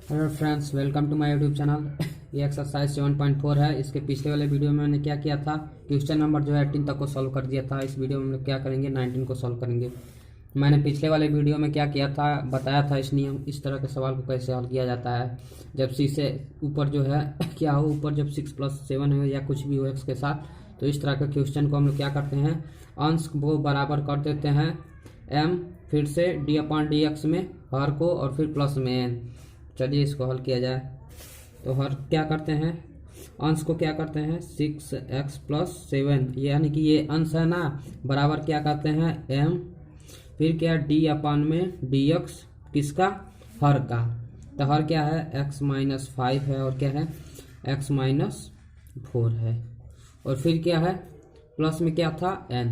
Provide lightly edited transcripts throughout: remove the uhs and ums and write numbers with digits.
Hello friends, welcome to my YouTube channel. ये exercise 7.4 है। इसके पिछले वाले वीडियो में मैंने क्या किया था, क्वेश्चन नंबर जो है 18 तक को सॉल्व कर दिया था। इस वीडियो में हम लोग क्या करेंगे, 19 को सॉल्व करेंगे। मैंने पिछले वाले वीडियो में क्या किया था, बताया था इस तरह के सवाल को कैसे हल किया जाता है। जब सी से ऊपर जो है क्या हो, ऊपर जब 6+7 हो या कुछ भी हो एक्स के साथ, तो इस तरह के क्वेश्चन को हम लोग क्या करते हैं, अंश को बराबर कर देते हैं एम, फिर से d/dx में हर को और फिर प्लस में एन। चलिए इसको हल किया जाए। तो हर क्या करते हैं, अंश को क्या करते हैं 6x+7, यानी कि ये अंश है ना, बराबर क्या करते हैं m, फिर क्या d/dx किसका, हर का। तो हर क्या है x-5 है और क्या है x-4 है, और फिर क्या है प्लस में क्या था n,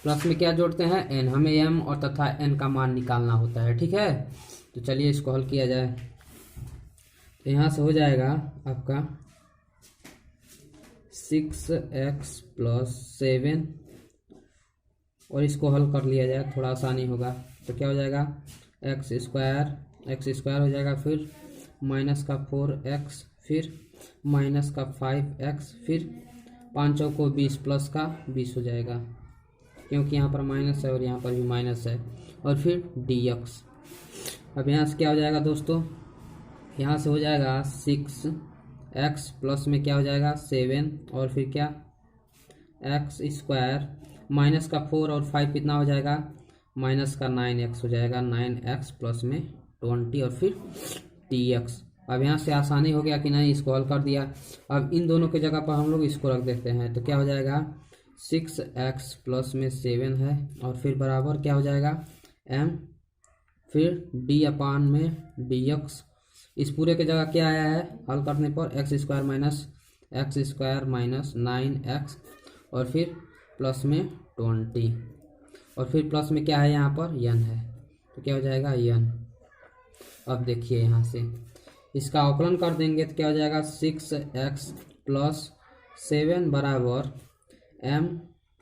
प्लस में क्या जोड़ते हैं n। हमें m और तथा n का मान निकालना होता है, ठीक है। तो चलिए इसको हल किया जाए। तो यहाँ से हो जाएगा आपका 6x+7, और इसको हल कर लिया जाए, थोड़ा आसानी होगा। तो क्या हो जाएगा x² हो जाएगा, फिर माइनस का 4x, फिर माइनस का 5x, फिर 5 को 20 प्लस का 20 हो जाएगा, क्योंकि यहाँ पर माइनस है और यहाँ पर भी माइनस है, और फिर dx। अब यहाँ से क्या हो जाएगा दोस्तों, यहाँ से हो जाएगा 6x प्लस में क्या हो जाएगा 7, और फिर क्या x², माइनस का 4 और 5 कितना हो जाएगा, माइनस का 9x हो जाएगा, 9x प्लस में 20, और फिर dx। अब यहाँ से आसानी हो गया कि नहीं, इसको हल कर दिया। अब इन दोनों की जगह पर हम लोग इसको रख देते हैं। तो क्या हो जाएगा 6x प्लस में 7 है, और फिर बराबर क्या हो जाएगा m, फिर d/dx। इस पूरे की जगह क्या आया है हल करने पर x² माइनस 9x, और फिर प्लस में 20, और फिर प्लस में क्या है यहाँ पर n है, तो क्या हो जाएगा n। अब देखिए यहाँ से इसका अवकलन कर देंगे तो क्या हो जाएगा 6x+7 बराबर m,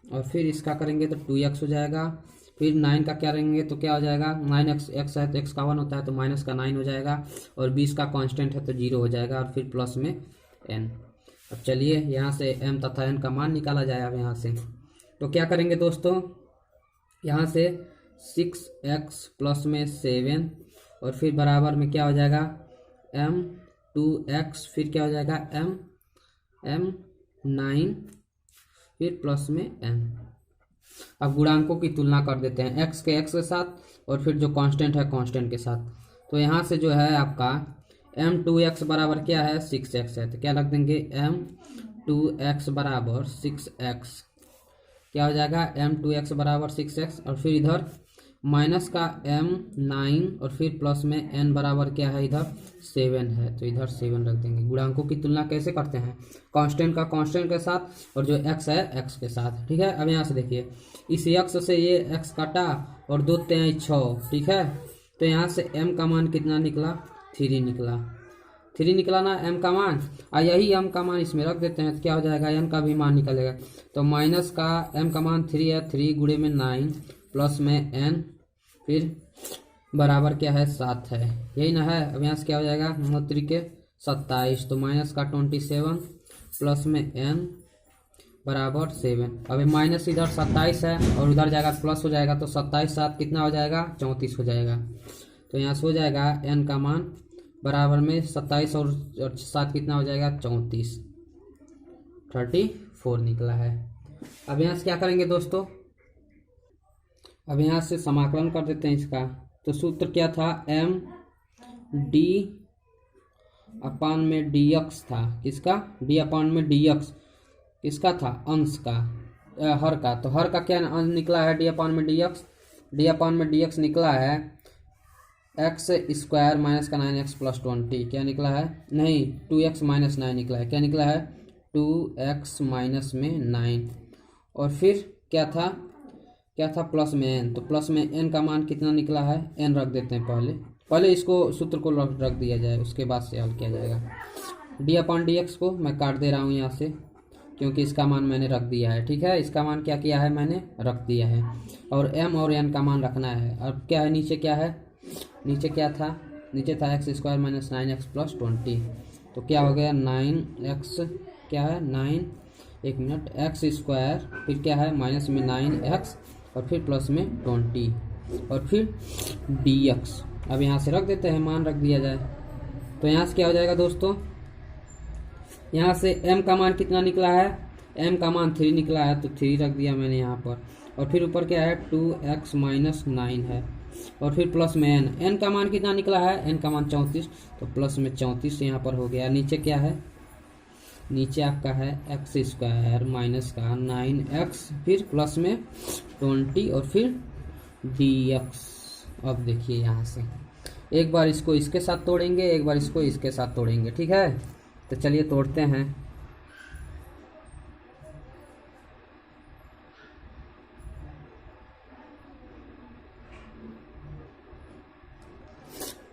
और फिर इसका करेंगे तो 2x हो जाएगा, फिर 9 का क्या करेंगे तो क्या हो जाएगा 9x, x है तो x का 1 होता है तो माइनस का 9 हो जाएगा, और 20 का कांस्टेंट है तो 0 हो जाएगा, और फिर प्लस में n। अब चलिए यहाँ से m तथा n का मान निकाला जाए। अब यहाँ से तो क्या करेंगे दोस्तों, यहाँ से 6x प्लस में 7, और फिर बराबर में क्या हो जाएगा m 2x, फिर क्या हो जाएगा m 9, फिर प्लस में n। अब गुणांकों की तुलना कर देते हैं, x के साथ और फिर जो कांस्टेंट है कांस्टेंट के साथ। तो यहाँ से जो है आपका m2x बराबर क्या है 6x है, तो क्या रख देंगे m2x बराबर 6x, क्या हो जाएगा m2x बराबर 6x, और फिर इधर माइनस का m9, और फिर प्लस में n बराबर क्या है इधर 7 है, तो इधर 7 रख देंगे। गुणांकों की तुलना कैसे करते हैं, कांस्टेंट का कांस्टेंट के साथ और जो x है x के साथ, ठीक है। अब यहाँ से देखिए इस x से ये x काटा और 2 3 6, ठीक है। तो यहाँ से m का मान कितना निकला 3 निकला, 3 निकला ना m का मान, और यही m का मान इसमें रख देते हैं तो क्या हो जाएगा n का भी मान निकलेगा। तो माइनस का m का मान 3 है, 3 गुणे में 9 प्लस में n, फिर बराबर क्या है 7 है, यही ना है। अब यहाँ से क्या हो जाएगा 9 3 27, तो माइनस का 27 प्लस में n बराबर 7। अब माइनस इधर 27 है और उधर जाएगा प्लस हो जाएगा, तो 27 7 कितना हो जाएगा 34 हो जाएगा। तो यहाँ से हो जाएगा n का मान बराबर में 27 और 7 कितना हो जाएगा 34 निकला है। अब यहाँ से क्या करेंगे दोस्तों, अब यहाँ से समाकलन कर देते हैं इसका। तो सूत्र क्या था m d/dx था, किसका d/dx किसका था अंश का, हर का। तो हर का क्या अंश निकला है d/dx, d/dx निकला है x² माइनस का 9x प्लस 20, क्या निकला है नहीं 2x माइनस 9 निकला है, क्या निकला है 2x माइनस में 9, और फिर क्या था प्लस में n। तो प्लस में n का मान कितना निकला है n रख देते हैं, पहले इसको सूत्र को रख दिया जाए, उसके बाद से हल किया जाएगा। d/dx को मैं काट दे रहा हूँ यहाँ से, क्योंकि इसका मान मैंने रख दिया है, ठीक है। इसका मान क्या किया है मैंने रख दिया है, और m और n का मान रखना है। अब क्या है नीचे क्या है, नीचे क्या था, नीचे था x square minus 9x plus 20, तो क्या हो गया 9x, क्या है 9, एक मिनट, एक्स स्क्वायर फिर क्या है माइनस में 9x और फिर प्लस में 20 और फिर dx। अब यहाँ से रख देते हैं, मान रख दिया जाए, तो यहाँ से क्या हो जाएगा दोस्तों, यहाँ से m का मान कितना निकला है, m का मान 3 निकला है, तो 3 रख दिया मैंने यहाँ पर, और फिर ऊपर क्या है 2x माइनस 9 है, और फिर प्लस में n का मान कितना निकला है, n का मान 34, तो प्लस में 34 यहाँ पर हो गया। नीचे क्या है, नीचे आपका है एक्स स्क्वायर माइनस का 9x फिर प्लस में 20 और फिर dx। अब देखिए यहाँ से एक बार इसको इसके साथ तोड़ेंगे, एक बार इसको इसके साथ तोड़ेंगे, ठीक है, तो चलिए तोड़ते हैं।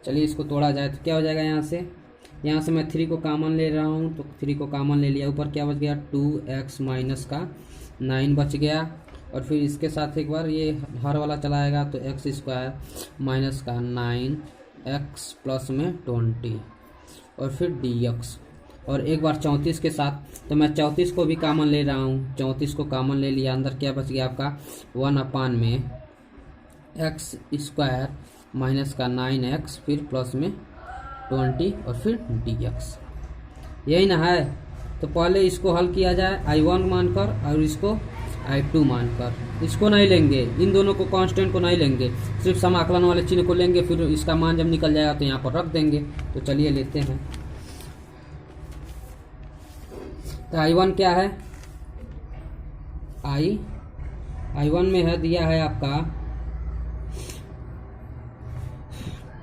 चलिए इसको तोड़ा जाए तो क्या हो जाएगा, यहाँ से मैं 3 को कॉमन ले रहा हूँ, तो 3 को कॉमन ले लिया, ऊपर क्या बच गया 2x माइनस का 9 बच गया, और फिर इसके साथ एक बार ये हर वाला चलाएगा, तो एक्स स्क्वायर माइनस का 9x प्लस में 20 और फिर dx, और एक बार 34 के साथ, तो मैं 34 को भी कॉमन ले रहा हूँ, 34 को कॉमन ले लिया, अंदर क्या बच गया आपका 1 में एक्स स्क्वायर माइनस का 9x फिर प्लस में 20 और फिर dx, यही ना है। तो पहले इसको हल किया जाए I1 मानकर और इसको I2 मानकर, इसको नहीं लेंगे, इन दोनों को कांस्टेंट को नहीं लेंगे, सिर्फ समाकलन वाले चिन्ह को लेंगे, फिर इसका मान जब निकल जाएगा तो यहाँ पर रख देंगे। तो चलिए लेते हैं, तो I1 क्या है, I1 में है दिया है आपका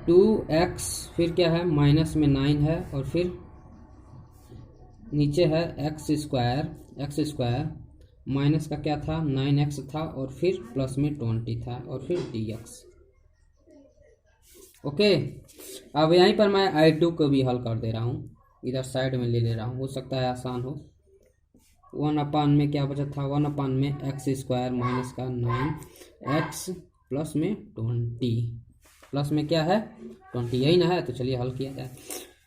2x फिर क्या है माइनस में 9 है, और फिर नीचे है एक्स स्क्वायर माइनस का क्या था 9x था, और फिर प्लस में 20 था, और फिर dx। ओके, अब यहीं पर मैं I2 को भी हल कर दे रहा हूँ, इधर साइड में ले रहा हूँ, हो सकता है आसान हो। 1 में क्या बचा था, 1 में एक्स स्क्वायर माइनस का 9x प्लस में 20, प्लस में क्या है 20, यही ना है। तो चलिए हल किया जाए,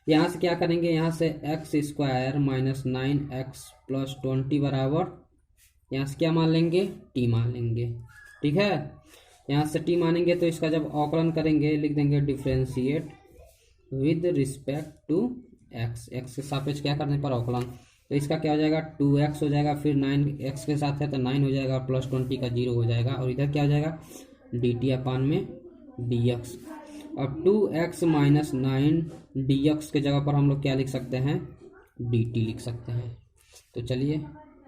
यहाँ से क्या करेंगे, यहाँ से x square minus 9x plus 20 बराबर, यहाँ से क्या मान लेंगे t मान लेंगे, ठीक है। यहाँ से t मानेंगे तो इसका जब अवकलन करेंगे लिख देंगे differentiate with respect to x, x के सापेक्ष क्या करने पर अवकलन, तो इसका क्या हो जाएगा 2x हो जाएगा, फिर 9x के साथ है तो 9 हो जाएगा, प्लस 20 का 0 हो जाएगा, और इधर क्या हो जाएगा dt अपान में dx। अब 2x माइनस 9 dx के जगह पर हम लोग क्या लिख सकते हैं dt लिख सकते हैं। तो चलिए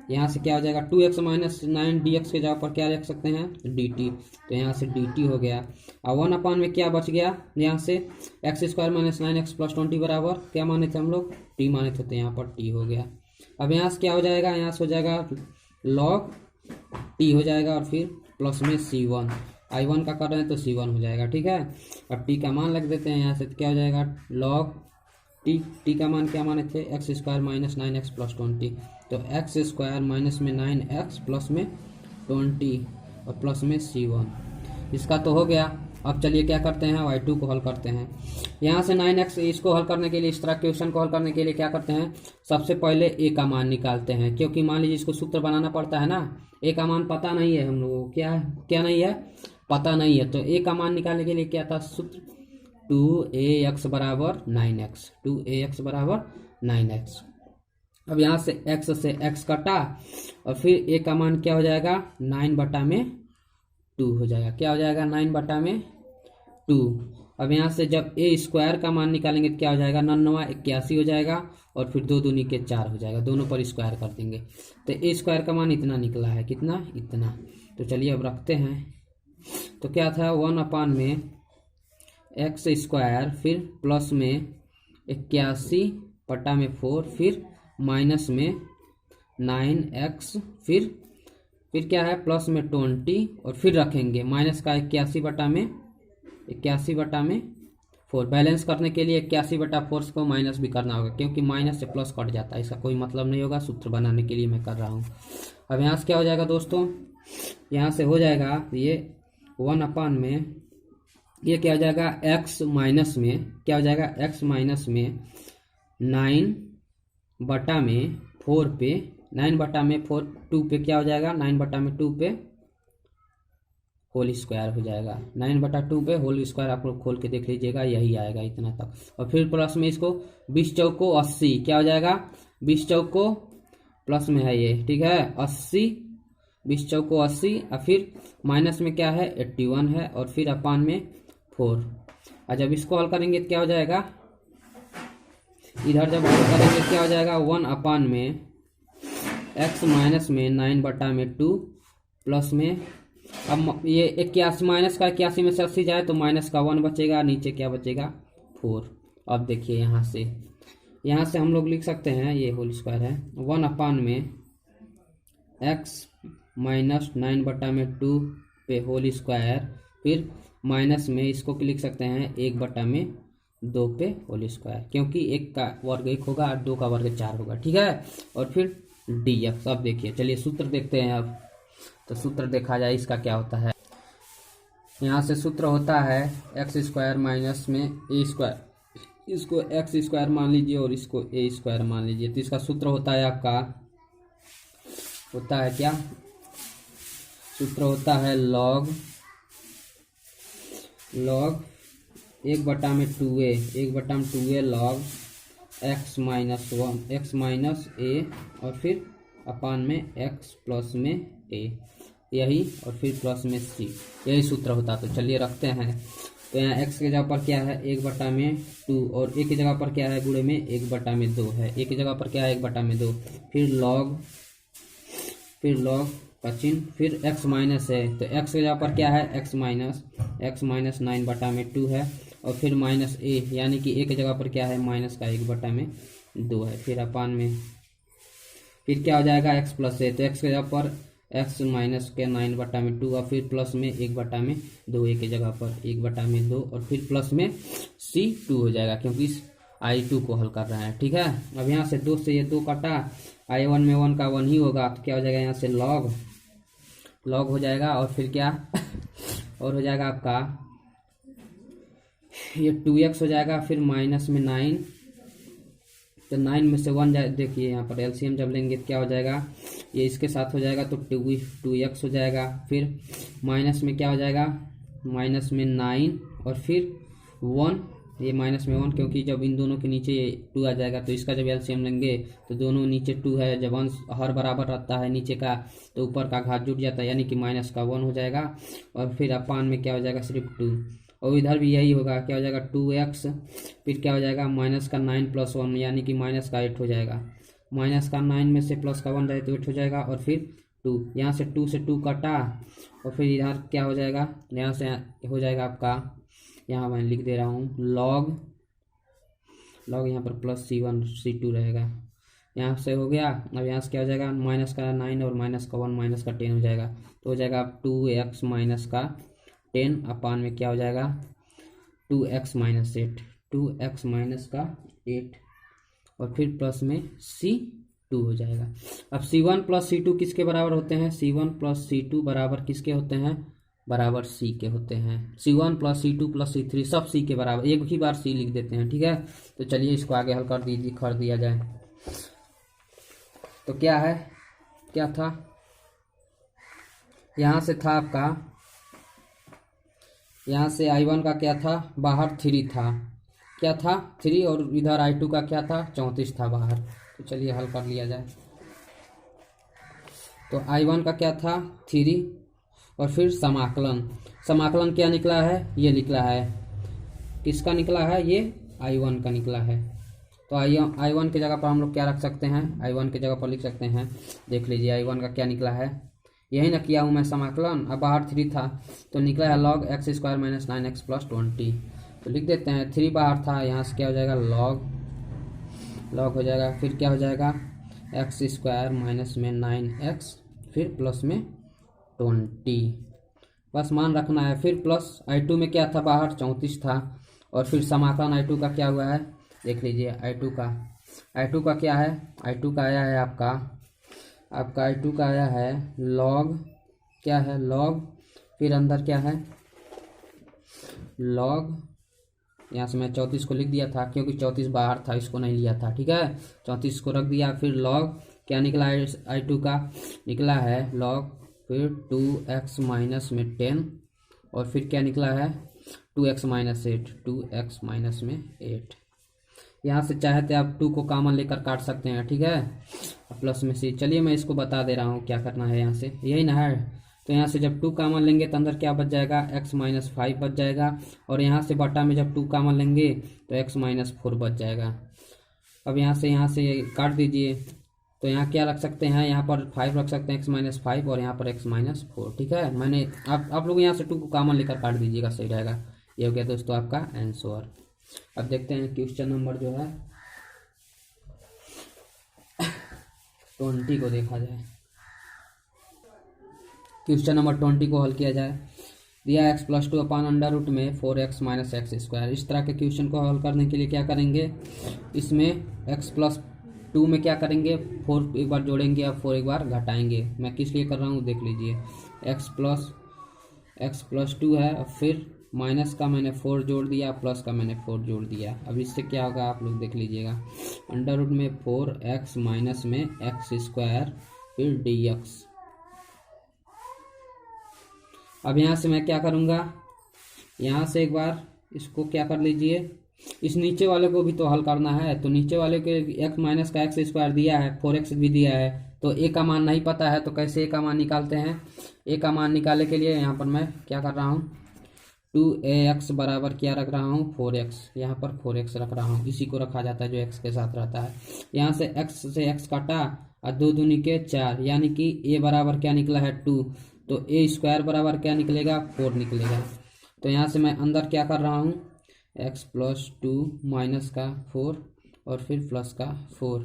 यहाँ से क्या हो जाएगा 2x माइनस 9 dx के जगह पर क्या लिख सकते हैं dt, तो यहाँ से dt हो गया। अब 1 में क्या बच गया, यहाँ से x square minus 9x plus 20 बराबर क्या माने थे हम लोग t माने थे, तो यहाँ पर t हो गया। अब यहाँ से क्या हो जाएगा, यहाँ से हो जाएगा log t हो जाएगा, और फिर प्लस में c1, I1 का कर रहे हैं तो c1 हो जाएगा, ठीक है। अब t का मान लग देते हैं, यहाँ से क्या हो जाएगा log t का मान क्या माने थे x square minus 9x plus 20, तो एक्स स्क्वायर माइनस में 9x प्लस में 20 और प्लस में c1, इसका तो हो गया। अब चलिए क्या करते हैं y2 को हल करते हैं। यहाँ से 9x इसको हल करने के लिए, इस तरह क्वेश्चन को हल करने के लिए क्या करते हैं, सबसे पहले a का मान निकालते हैं, क्योंकि मान लीजिए इसको सूत्र बनाना पड़ता है ना, a का मान पता नहीं है हम लोगों को, क्या नहीं है पता नहीं है, तो a का मान निकालने के लिए क्या था सूत्र 2ax बराबर 9x, 2ax बराबर 9x। अब यहाँ से x से x कटा, और फिर a का मान क्या हो जाएगा 9/2 हो जाएगा, क्या हो जाएगा 9/2। अब यहाँ से जब a स्क्वायर का मान निकालेंगे तो क्या हो जाएगा 9 81 हो जाएगा, और फिर 2 दूनी के 4 हो जाएगा, दोनों पर स्क्वायर कर देंगे, तो a स्क्वायर का मान इतना निकला है, कितना इतना। तो चलिए अब रखते हैं, तो क्या था 1 में एक्स स्क्वायर फिर प्लस में 81/4 फिर माइनस में 9x फिर क्या है प्लस में 20, और फिर रखेंगे माइनस का 81/4, बैलेंस करने के लिए 81/4 को माइनस भी करना होगा, क्योंकि माइनस से प्लस कट जाता है, इसका कोई मतलब नहीं होगा, सूत्र बनाने के लिए मैं कर रहा हूँ। अब यहाँ से क्या हो जाएगा दोस्तों, यहाँ से हो जाएगा ये 1 में ये क्या हो जाएगा x माइनस में, क्या हो जाएगा x माइनस में 9/4 पे 9/4 2 पे क्या हो जाएगा 9/2 पे होल स्क्वायर हो जाएगा। 9/2 पे होल स्क्वायर आप लोग खोल के देख लीजिएगा, यही आएगा इतना तक। और फिर प्लस में इसको 20 चौको 80 क्या हो जाएगा 20 चौको प्लस में है ये, ठीक है 80, 20 चौको 80 और फिर माइनस में क्या है 81 है और फिर अपान में 4। और जब इसको हल करेंगे तो क्या हो जाएगा, इधर जब हल करेंगे क्या हो जाएगा 1 में x माइनस में 9/2 प्लस में, अब ये 81 माइनस का 81 में से 80 जाए तो माइनस का 1 बचेगा, नीचे क्या बचेगा 4। अब देखिए यहाँ से हम लोग लिख सकते हैं, ये होल स्क्वायर है 1 में x माइनस 9/2 पे होल स्क्वायर, फिर माइनस में इसको लिख सकते हैं 1/2 पे होल स्क्वायर, क्योंकि 1 का वर्ग 1 होगा और 2 का वर्ग 4 होगा, ठीक है। और फिर dx। अब देखिए चलिए सूत्र देखते हैं। अब तो सूत्र देखा जाए इसका क्या होता है। यहाँ से सूत्र होता है एक्स स्क्वायर माइनस में ए स्क्वायर, इसको एक्स स्क्वायर मान लीजिए और इसको ए स्क्वायर मान लीजिए। तो इसका सूत्र होता है आपका, होता है क्या, सूत्र होता है log 1/2a log x minus 1 x minus a और फिर अपान में x प्लस में a, यही और फिर प्लस में c, यही सूत्र होता। तो चलिए रखते हैं। तो यहाँ x की जगह पर क्या है 1/2 और a की जगह पर क्या है गुणे में 1/2 है, a की जगह पर क्या है 1/2, फिर लॉग का चिन्ह, फिर x माइनस है तो x की जगह पर क्या है x माइनस 9/2 है और फिर माइनस a, यानी कि a की जगह पर क्या है माइनस का 1/2 है, फिर अपान में फिर क्या हो जाएगा x प्लस a, तो x की जगह पर x माइनस के 9/2 और फिर प्लस में 1/2 a की जगह पर 1/2 और फिर प्लस में c2 हो जाएगा, क्योंकि इस i2 को हल कर रहे हैं, ठीक है। अब यहाँ से 2 से ये 2 कटा, i1 में 1 का 1 ही होगा, तो क्या हो जाएगा यहाँ से लॉग हो जाएगा और फिर क्या और हो जाएगा आपका ये 2x हो जाएगा, फिर माइनस में 9, तो 9 में से 1 जाए, देखिए यहाँ पर एलसीएम जब लेंगे तो क्या हो जाएगा ये इसके साथ हो जाएगा तो 2x हो जाएगा, फिर माइनस में क्या हो जाएगा माइनस में 9 और फिर 1, ये माइनस में 1 क्योंकि जब इन दोनों के नीचे 2 आ जाएगा तो इसका जब एलसीएम लेंगे तो दोनों नीचे 2 है, जब अंश हर बराबर रहता है नीचे का तो ऊपर का घात जुट जाता है, यानी कि माइनस का 1 हो जाएगा और फिर अपान में क्या हो जाएगा सिर्फ 2, और इधर भी यही होगा, क्या हो जाएगा 2x, फिर क्या हो जाएगा माइनस का 9 प्लस 1 यानी कि माइनस का 8 हो जाएगा, माइनस का 9 में से प्लस का 1 जाए तो 8 हो जाएगा और फिर 2, यहाँ से 2 से 2 कटा और फिर इधर क्या हो जाएगा, यहाँ से हो जाएगा आपका, यहाँ मैं लिख दे रहा हूँ लॉग यहाँ पर प्लस c1 c2 रहेगा, यहाँ से हो गया। अब यहाँ से क्या हो जाएगा माइनस का 9 और माइनस का 1 माइनस का 10 हो जाएगा, तो हो जाएगा 2x माइनस का 10 अपान में क्या हो जाएगा 2x माइनस 8, 2x माइनस का 8 और फिर प्लस में c2 हो जाएगा। अब c1 प्लस c2 किसके बराबर होते हैं, c1 प्लस c2 बराबर किसके होते हैं, बराबर c के होते हैं। c1 plus c2 plus c3 सब c के बराबर, एक ही बार c लिख देते हैं, ठीक है। तो चलिए इसको आगे हल कर दिया जाए। तो क्या है, क्या था, यहाँ से था आपका, यहाँ से i1 का क्या था बाहर 3 था, क्या था 3 और इधर i2 का क्या था 34 था बाहर। तो चलिए हल कर लिया जाए। तो i1 का क्या था 3 और फिर समाकलन क्या निकला है, ये निकला है, किसका निकला है, ये i1 का निकला है। तो i1 की जगह पर हम लोग क्या रख सकते हैं, i1 की जगह पर लिख सकते हैं, देख लीजिए i1 का क्या निकला है, यही ना किया हूँ मैं समाकलन, अब बाहर 3 था तो निकला है log x square minus 9x plus 20, तो लिख देते हैं 3 बाहर था, यहाँ से क्या हो जाएगा लॉग हो जाएगा, फिर क्या हो जाएगा x स्क्वायर माइनस में 9x फिर प्लस में 20, बस मान रखना है। फिर प्लस i2 में क्या था बाहर 34 था और फिर समाकलन i2 का क्या हुआ है, देख लीजिए i2 का क्या है, i2 का आया है आपका i2 का आया है लॉग, क्या है लॉग, फिर अंदर क्या है लॉग, यहाँ से मैं 34 को लिख दिया था क्योंकि 34 बाहर था, इसको नहीं लिया था, ठीक है। 34 को रख दिया, फिर लॉग क्या निकला है I2 का, निकला है लॉग, फिर 2x माइनस में 10 और फिर क्या निकला है 2x माइनस 8, 2x माइनस में 8। यहाँ से चाहे तो आप 2 को कॉमन लेकर काट सकते हैं, ठीक है, प्लस में से। चलिए मैं इसको बता दे रहा हूँ क्या करना है, यहाँ से यही ना है। तो यहाँ से जब 2 कॉमन लेंगे तो अंदर क्या बच जाएगा, x माइनस 5 बच जाएगा, और यहाँ से बटा में जब 2 कॉमन लेंगे तो x माइनस 4 बच जाएगा। अब यहाँ से काट दीजिए, तो यहाँ क्या रख सकते हैं, यहाँ पर 5 रख सकते हैं, x माइनस 5, और यहाँ पर x माइनस 4, ठीक है। मैंने आप लोग यहाँ से 2 को कॉमन लेकर काट दीजिएगा, सही रहेगा। ये हो गया दोस्तों आपका आंसर। अब देखते हैं क्वेश्चन नंबर जो है 20 को देखा जाए। क्वेश्चन नंबर 20 को हल किया जाए। दिया x+2 अपान अंडर रूट में 4x माइनस एक्स स्क्वायर। इस तरह के क्वेश्चन को हल करने के लिए क्या करेंगे, इसमें x+2 में क्या करेंगे, 4 एक बार जोड़ेंगे और 4 एक बार घटाएंगे। मैं किस लिए कर रहा हूँ देख लीजिए, x+2 है, और फिर माइनस का मैंने 4 जोड़ दिया, प्लस का मैंने 4 जोड़ दिया। अब इससे क्या होगा आप लोग देख लीजिएगा, अंडर रूट में 4x माइनस में एक्स स्क्वायर फिर dx। अब यहाँ से मैं क्या करूँगा, यहाँ से एक बार इसको क्या कर लीजिए, इस नीचे वाले को भी तो हल करना है। तो नीचे वाले को x माइनस का एक्स स्क्वायर दिया है, 4x भी दिया है, तो a का मान नहीं पता है, तो कैसे a का मान निकालते हैं। a का मान निकालने के लिए यहाँ पर मैं क्या कर रहा हूँ, 2ax बराबर क्या रख रहा हूँ, 4x, यहाँ पर 4x रख रहा हूँ। इसी को रखा जाता है जो x के साथ रहता है। यहाँ से x काटा और 2 दूनी के 4, यानी कि a बराबर क्या निकला है 2, तो a स्क्वायर बराबर क्या निकलेगा 4 निकलेगा। तो यहाँ से मैं अंदर क्या कर रहा हूँ, x+2 माइनस का 4 और फिर प्लस का 4,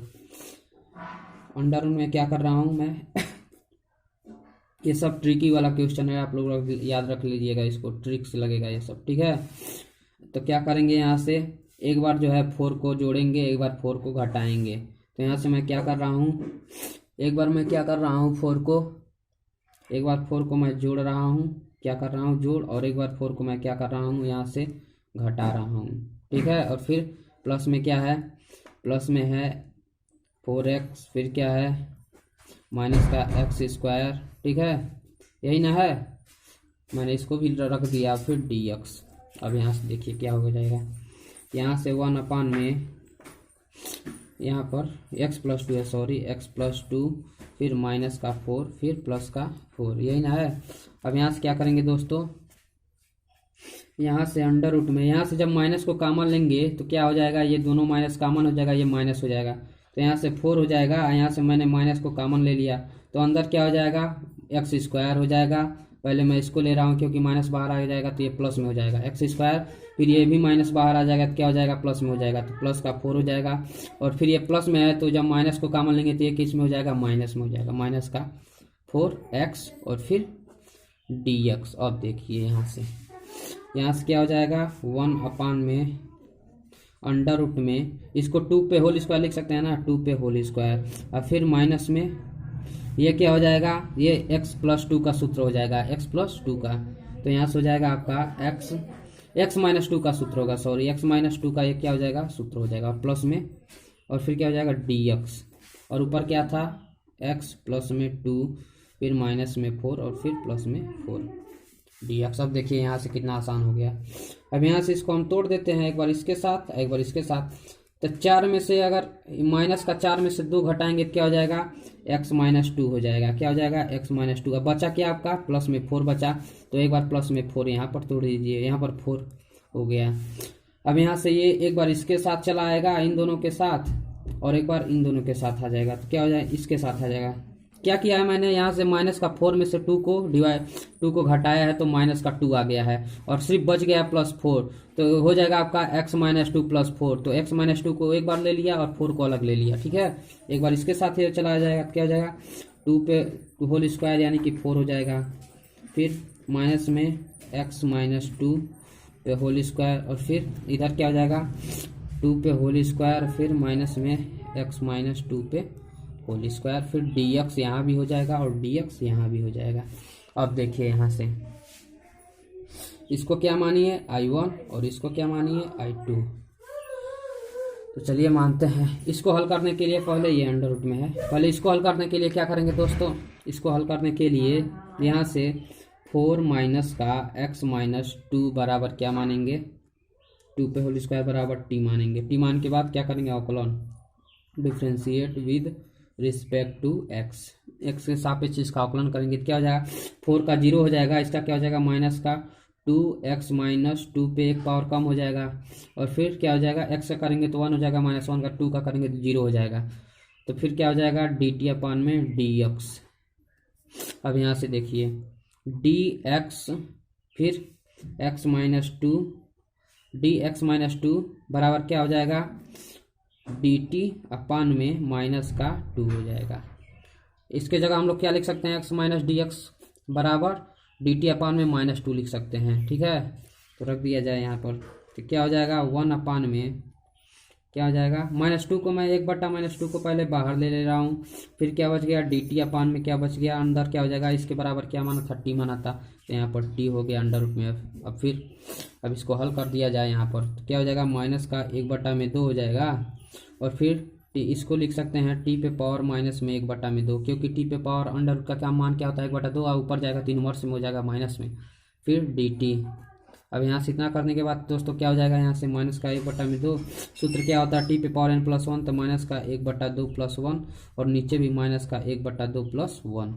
अंडर में क्या कर रहा हूँ मैं ये सब ट्रिकी वाला क्वेश्चन है, आप लोग याद रख लीजिएगा, इसको ट्रिक से लगेगा ये सब, ठीक है। तो क्या करेंगे, यहाँ से एक बार जो है 4 को जोड़ेंगे, एक बार 4 को घटाएंगे। तो यहाँ से मैं क्या कर रहा हूँ, एक बार मैं क्या कर रहा हूँ, 4 को मैं जोड़ रहा हूँ, क्या कर रहा हूँ जोड़, और एक बार 4 को मैं क्या कर रहा हूँ यहाँ से घटा रहा हूँ, ठीक है। और फिर प्लस में क्या है, प्लस में है 4x, फिर क्या है माइनस का एक्स स्क्वायर, ठीक है, यही ना है। मैंने इसको भी रख दिया, फिर dx। अब यहाँ से देखिए क्या हो जाएगा, यहाँ से 1 अपान में यहाँ पर x+2 है, सॉरी x+2, फिर माइनस का 4, फिर प्लस का 4, यही ना है। अब यहाँ से क्या करेंगे दोस्तों, यहाँ से अंडर रूट में, यहाँ से जब माइनस को कॉमन लेंगे तो क्या हो जाएगा, ये दोनों माइनस कॉमन हो जाएगा, ये माइनस हो जाएगा, तो यहाँ से 4 हो जाएगा। यहाँ से मैंने माइनस को कॉमन ले लिया, तो अंदर क्या हो जाएगा, एक्स स्क्वायर हो जाएगा। पहले मैं इसको ले रहा हूँ क्योंकि माइनस बाहर आ जाएगा, तो ये प्लस में हो जाएगा एक्स स्क्वायर, फिर ये भी माइनस बाहर आ जाएगा, तो क्या हो जाएगा प्लस में हो जाएगा, तो प्लस का 4 हो जाएगा। और फिर ये प्लस में है, तो जब माइनस को कॉमन लेंगे तो ये किस में हो जाएगा, माइनस में हो जाएगा, माइनस का 4x और फिर dx। अब देखिए यहाँ से क्या हो जाएगा, 1 अपान में अंडर रूट में, इसको 2 पे होल स्क्वायर लिख सकते हैं ना, 2 पे होल स्क्वायर, और फिर माइनस में ये क्या हो जाएगा, ये x+2 का सूत्र हो जाएगा, x+2 का। तो यहाँ से हो जाएगा आपका x-2 का सूत्र होगा, सॉरी x-2 का ये क्या हो जाएगा, सूत्र हो जाएगा, प्लस में, और फिर क्या हो जाएगा dx, और ऊपर क्या था x प्लस में 2, फिर माइनस में 4 और फिर प्लस में 4 dx। अब देखिए यहाँ से कितना आसान हो गया। अब यहाँ से इसको हम तोड़ देते हैं, एक बार इसके साथ एक बार इसके साथ। तो 4 में से अगर माइनस का 4 में से 2 घटाएंगे तो क्या हो जाएगा, x-2 हो जाएगा, क्या हो जाएगा x-2। अब बचा क्या आपका, प्लस में 4 बचा, तो एक बार प्लस में 4 यहाँ पर तोड़ दीजिए, यहाँ पर 4 हो गया। अब यहाँ से ये एक बार इसके साथ चला आएगा, इन दोनों के साथ, और एक बार इन दोनों के साथ आ जाएगा, तो क्या हो जाएगा, इसके साथ आ जाएगा। क्या किया है मैंने, यहाँ से माइनस का 4 में से 2 को घटाया है, तो माइनस का 2 आ गया है, और सिर्फ बच गया +4, तो हो जाएगा आपका x-2 + 4। तो x-2 को एक बार ले लिया और 4 को अलग ले लिया, ठीक है। एक बार इसके साथ ये चला जाएगा, क्या हो जाएगा 2 पे होल स्क्वायर यानी कि 4 हो जाएगा, फिर माइनस में x-2 पे होल स्क्वायर, और फिर इधर क्या हो जाएगा 2 पे होल स्क्वायर, फिर माइनस में x-2 पे होल स्क्वायर, फिर dx यहाँ भी हो जाएगा और dx यहाँ भी हो जाएगा। अब देखिए इसको क्या मानिए I1 और इसको क्या मानिए I2। तो चलिए मानते हैं। इसको हल करने के लिए पहले ये अंडर रूट में है, पहले इसको हल करने के लिए क्या करेंगे दोस्तों, इसको हल करने के लिए यहाँ से 4 माइनस का x माइनस 2 बराबर क्या मानेंगे, 2 पे होल स्क्वायर बराबर t मानेंगे। t मान के बाद क्या करेंगे, अवकलन differentiate with respect to x, x के सापेक्ष इसका अवकलन करेंगे तो क्या हो जाएगा, 4 का 0 हो जाएगा, इसका क्या हो जाएगा माइनस का 2x माइनस 2 पे एक पावर कम हो जाएगा, और फिर क्या हो जाएगा, x का करेंगे तो 1 हो जाएगा, माइनस 1 का 2 का करेंगे तो 0 हो जाएगा। तो फिर क्या हो जाएगा dt अपान में dx। अब यहाँ से देखिए dx फिर x माइनस 2 dx माइनस 2 बराबर क्या हो जाएगा, dt अपान में माइनस का 2 हो जाएगा। इसके जगह हम लोग क्या लिख सकते हैं, x माइनस डी एक्स बराबर dt अपान में माइनस 2 लिख सकते हैं। ठीक है, तो रख दिया जाए यहाँ पर, तो क्या हो जाएगा 1 अपान में क्या हो जाएगा, माइनस 2 को मैं 1/-2 को पहले बाहर ले रहा हूँ, फिर क्या बच गया dt अपान में क्या बच गया, अंदर क्या हो जाएगा, इसके बराबर क्या माना था, t माना था, तो यहाँ पर t हो गया अंडर रूट में। अब फिर अब इसको हल कर दिया जाए यहाँ पर, तो क्या हो जाएगा माइनस का 1/2 हो जाएगा, और फिर इसको लिख सकते हैं t पे पावर माइनस में 1/2, क्योंकि t पे पावर अंडर रूट का क्या मान क्या होता है 1/2, और ऊपर जाएगा 3 वर्ष में हो जाएगा माइनस में, फिर dt। अब यहाँ से इतना करने के बाद दोस्तों क्या हो जाएगा, यहाँ से माइनस का 1/2, सूत्र क्या होता है t पे पावर n+1, तो माइनस का 1/2 + 1, और नीचे भी माइनस का 1/2 + 1।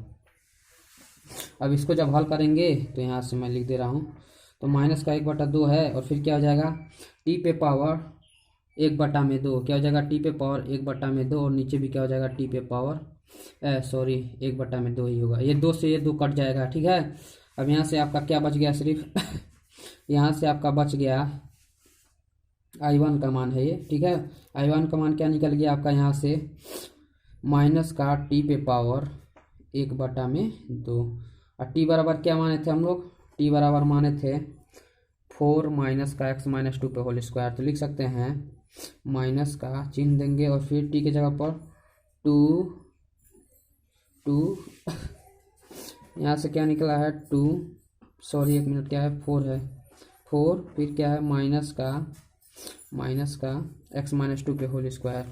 अब इसको जब हल करेंगे तो यहाँ से मैं लिख दे रहा हूँ, तो माइनस का 1/2 है, और फिर क्या हो जाएगा t पे पावर 1/2, क्या हो जाएगा t पे पावर 1/2, और नीचे भी क्या हो जाएगा t पे पावर 1/2 ही होगा, ये 2 से ये 2 कट जाएगा। ठीक है, अब यहाँ से आपका क्या बच गया, सिर्फ यहाँ से आपका बच गया I1 का मान है ये। ठीक है, I1 का मान क्या निकल गया आपका, यहाँ से माइनस का t पे पावर 1/2, और t बराबर क्या माने थे हम लोग, t बराबर माने थे 4 माइनस का x माइनस 2 पे होल स्क्वायर, तो लिख सकते हैं माइनस का चिन्ह देंगे, और फिर t के जगह पर 2 यहाँ से क्या निकला है 2, सॉरी 1 मिनट, क्या है 4 है, 4 फिर क्या है माइनस का x माइनस 2 पे होल स्क्वायर,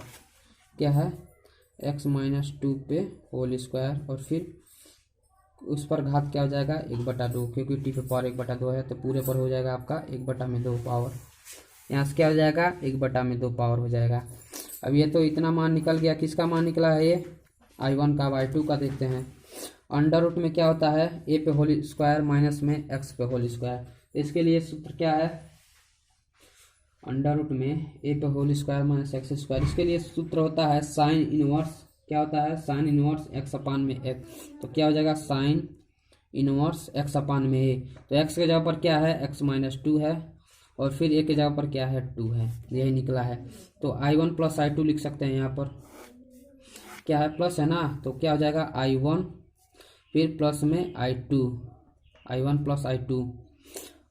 क्या है x माइनस 2 पे होल स्क्वायर, और फिर उस पर घात क्या हो जाएगा 1/2, क्योंकि t पे पावर 1/2 है, तो पूरे पर हो जाएगा आपका 1/2 पावर, यहाँ से क्या हो जाएगा 1/2 पावर हो जाएगा। अब ये तो इतना मान निकल गया, किसका मान निकला है ये I1 का। अब I2 का देखते हैं। अंडर रूट में क्या होता है, a पे होल स्क्वायर माइनस में x पे होल स्क्वायर, इसके लिए सूत्र क्या है, अंडर रूट में a पे whole square minus x square, इसके लिए सूत्र होता है साइन इनवर्स, क्या होता है साइन इनवर्स x अपान में x, तो क्या हो जाएगा साइन इनवर्स x अपान में a, तो x के जगह पर क्या है x माइनस 2 है, और फिर a के जगह पर क्या है 2 है, यही निकला है। तो I1 प्लस I2 लिख सकते हैं, यहाँ पर क्या है प्लस है ना, तो क्या हो जाएगा I1 फिर प्लस में I1 प्लस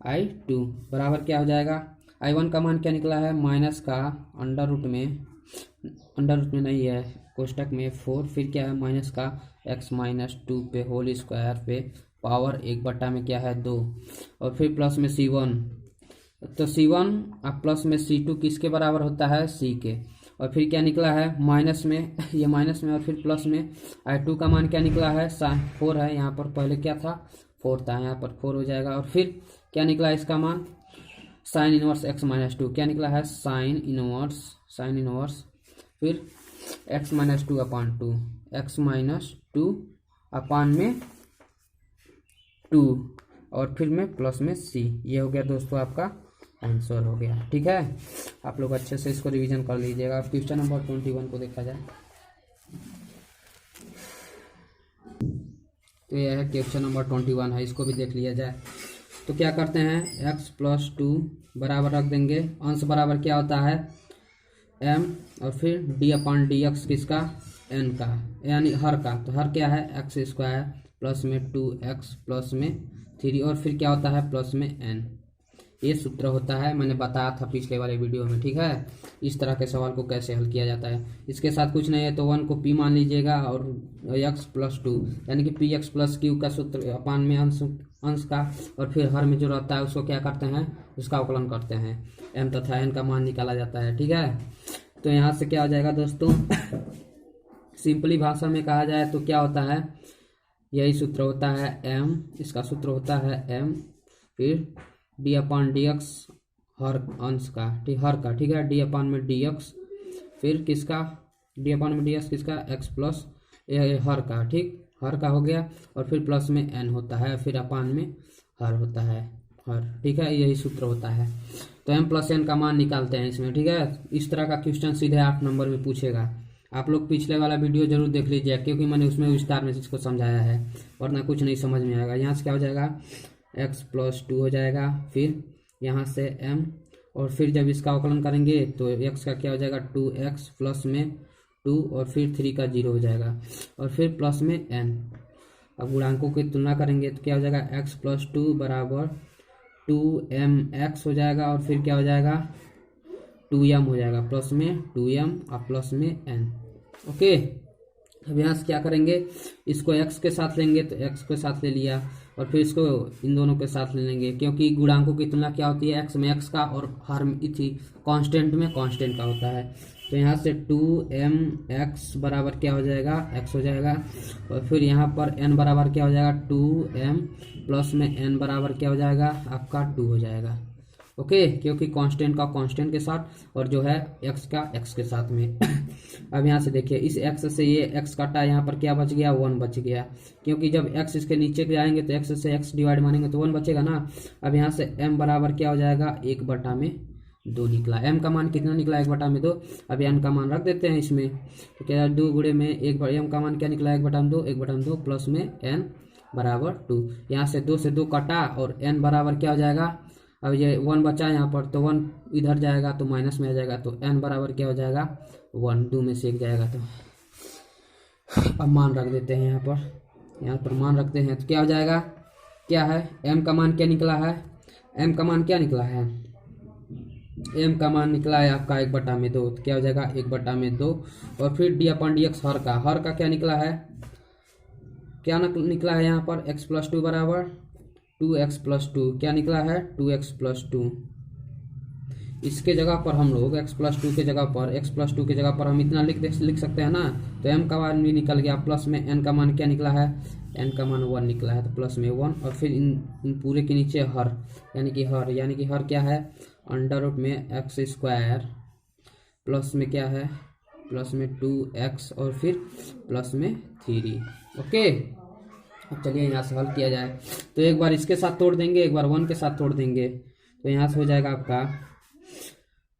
I2 बराबर क्या हो जाएगा, I1 का मान क्या निकला है माइनस का अंडर रूट में नहीं है कोष्टक में 4, फिर क्या है माइनस का x माइनस 2 पे होल स्क्वायर पे पावर 1/में क्या है 2, और फिर प्लस में C1, तो C1 अब प्लस में C2 किसके बराबर होता है C के, और फिर क्या निकला है माइनस में ये माइनस में, और फिर प्लस में I2 का मान क्या निकला है 4 है, यहाँ पर पहले क्या था 4 था, यहाँ पर 4 हो जाएगा, और फिर क्या निकला इसका मान साइन इनवर्स x माइनस 2, क्या निकला है साइन इनवर्स फिर x माइनस 2 अपान 2, x माइनस 2 अपान में 2, और फिर में प्लस में c, ये हो गया दोस्तों आपका आंसर हो गया। ठीक है, आप लोग अच्छे से इसको रिवीजन कर लीजिएगा। अब क्वेश्चन नंबर 21 को देखा जाए, तो यह है क्वेश्चन नंबर 21 है, इसको भी देख लिया जाए। तो क्या करते हैं x प्लस 2 बराबर रख देंगे, अंश बराबर क्या होता है m, और फिर d अपान डी एक्स किसका n का, यानी हर का, तो हर क्या है x स्क्वायर प्लस में 2x प्लस में 3, और फिर क्या होता है प्लस में n, ये सूत्र होता है, मैंने बताया था पिछले वाले वीडियो में। ठीक है, इस तरह के सवाल को कैसे हल किया जाता है। इसके साथ कुछ नहीं है तो 1 को p मान लीजिएगा, और x प्लस 2 यानी कि px प्लस q का सूत्र अपान में अंश अंश का, और फिर हर में जो रहता है उसको क्या करते हैं, उसका अवकलन करते हैं, m तथा n का मान निकाला जाता है। ठीक है, तो यहाँ से क्या हो जाएगा दोस्तों सिंपली भाषा में कहा जाए तो क्या होता है, यही सूत्र होता है m, इसका सूत्र होता है m, फिर d/dx हर अंश का, ठीक, हर का, ठीक है, d/dx, फिर किसका, d/dx किसका, x प्लस हर का, ठीक, हर का हो गया, और फिर प्लस में n होता है, फिर अपान में हर होता है, हर, ठीक है, यही सूत्र होता है। तो m प्लस n का मान निकालते हैं इसमें। ठीक है, इस तरह का क्वेश्चन सीधे 8 नंबर में पूछेगा। आप लोग पिछले वाला वीडियो जरूर देख लीजिए, क्योंकि मैंने उसमें विस्तार में इसको समझाया है, वरना कुछ नहीं समझ में आएगा। यहाँ से क्या हो जाएगा, x प्लस 2 हो जाएगा, फिर यहाँ से m, और फिर जब इसका अवकलन करेंगे तो x का क्या हो जाएगा 2x प्लस में 2, और फिर 3 का 0 हो जाएगा, और फिर प्लस में n। अब गुणांकों की तुलना करेंगे तो क्या हो जाएगा, x प्लस 2 बराबर 2mx हो जाएगा, और फिर क्या हो जाएगा 2m हो जाएगा, प्लस में 2m और प्लस में n। ओके, अब यहाँ से क्या करेंगे, इसको x के साथ लेंगे तो x के साथ ले लिया, और फिर इसको इन दोनों के साथ ले लेंगे, क्योंकि गुणांकों की तुलना क्या होती है, x में x का और हर में इसी कांस्टेंट में कांस्टेंट का होता है। तो यहाँ से 2mx बराबर क्या हो जाएगा, x हो जाएगा, और फिर यहाँ पर n बराबर क्या हो जाएगा 2m, प्लस में n बराबर क्या हो जाएगा आपका 2 हो जाएगा। ओके, क्योंकि कांस्टेंट का कांस्टेंट के साथ और जो है x का x के साथ में। अब यहाँ से देखिए, इस x से ये x काटा, यहाँ पर क्या बच गया, 1 बच गया, क्योंकि जब x इसके नीचे जाएंगे तो x से x डिवाइड मानेंगे तो 1 बचेगा ना। अब यहाँ से m बराबर क्या हो जाएगा 1/2 निकला, m का मान कितना निकला 1/2। अब n का मान रख देते हैं इसमें, तो क्या 2 गुणे में 1, m का मान क्या निकला 1/2 प्लस में n बराबर 2। यहाँ से 2 से 2 कटा, और n बराबर क्या हो जाएगा, अब ये 1 बचा यहाँ पर, तो 1 इधर जाएगा तो माइनस में आ जाएगा, तो n बराबर क्या हो जाएगा 1, 2 में से 1 जाएगा। तो अब मान रख देते हैं यहाँ पर मान रखते हैं, तो क्या हो जाएगा, क्या है m का मान क्या निकला है, m का मान क्या निकला है, m का मान निकला है आपका 1/2, तो क्या हो जाएगा 1/2, और फिर d/dx हर का क्या निकला है, क्या निकला है यहाँ पर x प्लस 2 बराबर 2x प्लस 2, क्या निकला है 2x प्लस 2। इसके जगह पर हम लोग x प्लस 2 के जगह पर, x प्लस 2 के जगह पर हम इतना लिख सकते हैं ना, तो m का मान भी निकल गया, प्लस में n का मान क्या निकला है, n का मान 1 निकला है, तो प्लस में 1, और फिर इन पूरे के नीचे हर, यानी कि हर क्या है अंडर रूट में x स्क्वायर, प्लस में क्या है, प्लस में 2x, और फिर प्लस में 3। ओके, अब चलिए यहाँ से हल किया जाए, तो एक बार इसके साथ तोड़ देंगे, एक बार 1 के साथ तोड़ देंगे, तो यहाँ से हो जाएगा आपका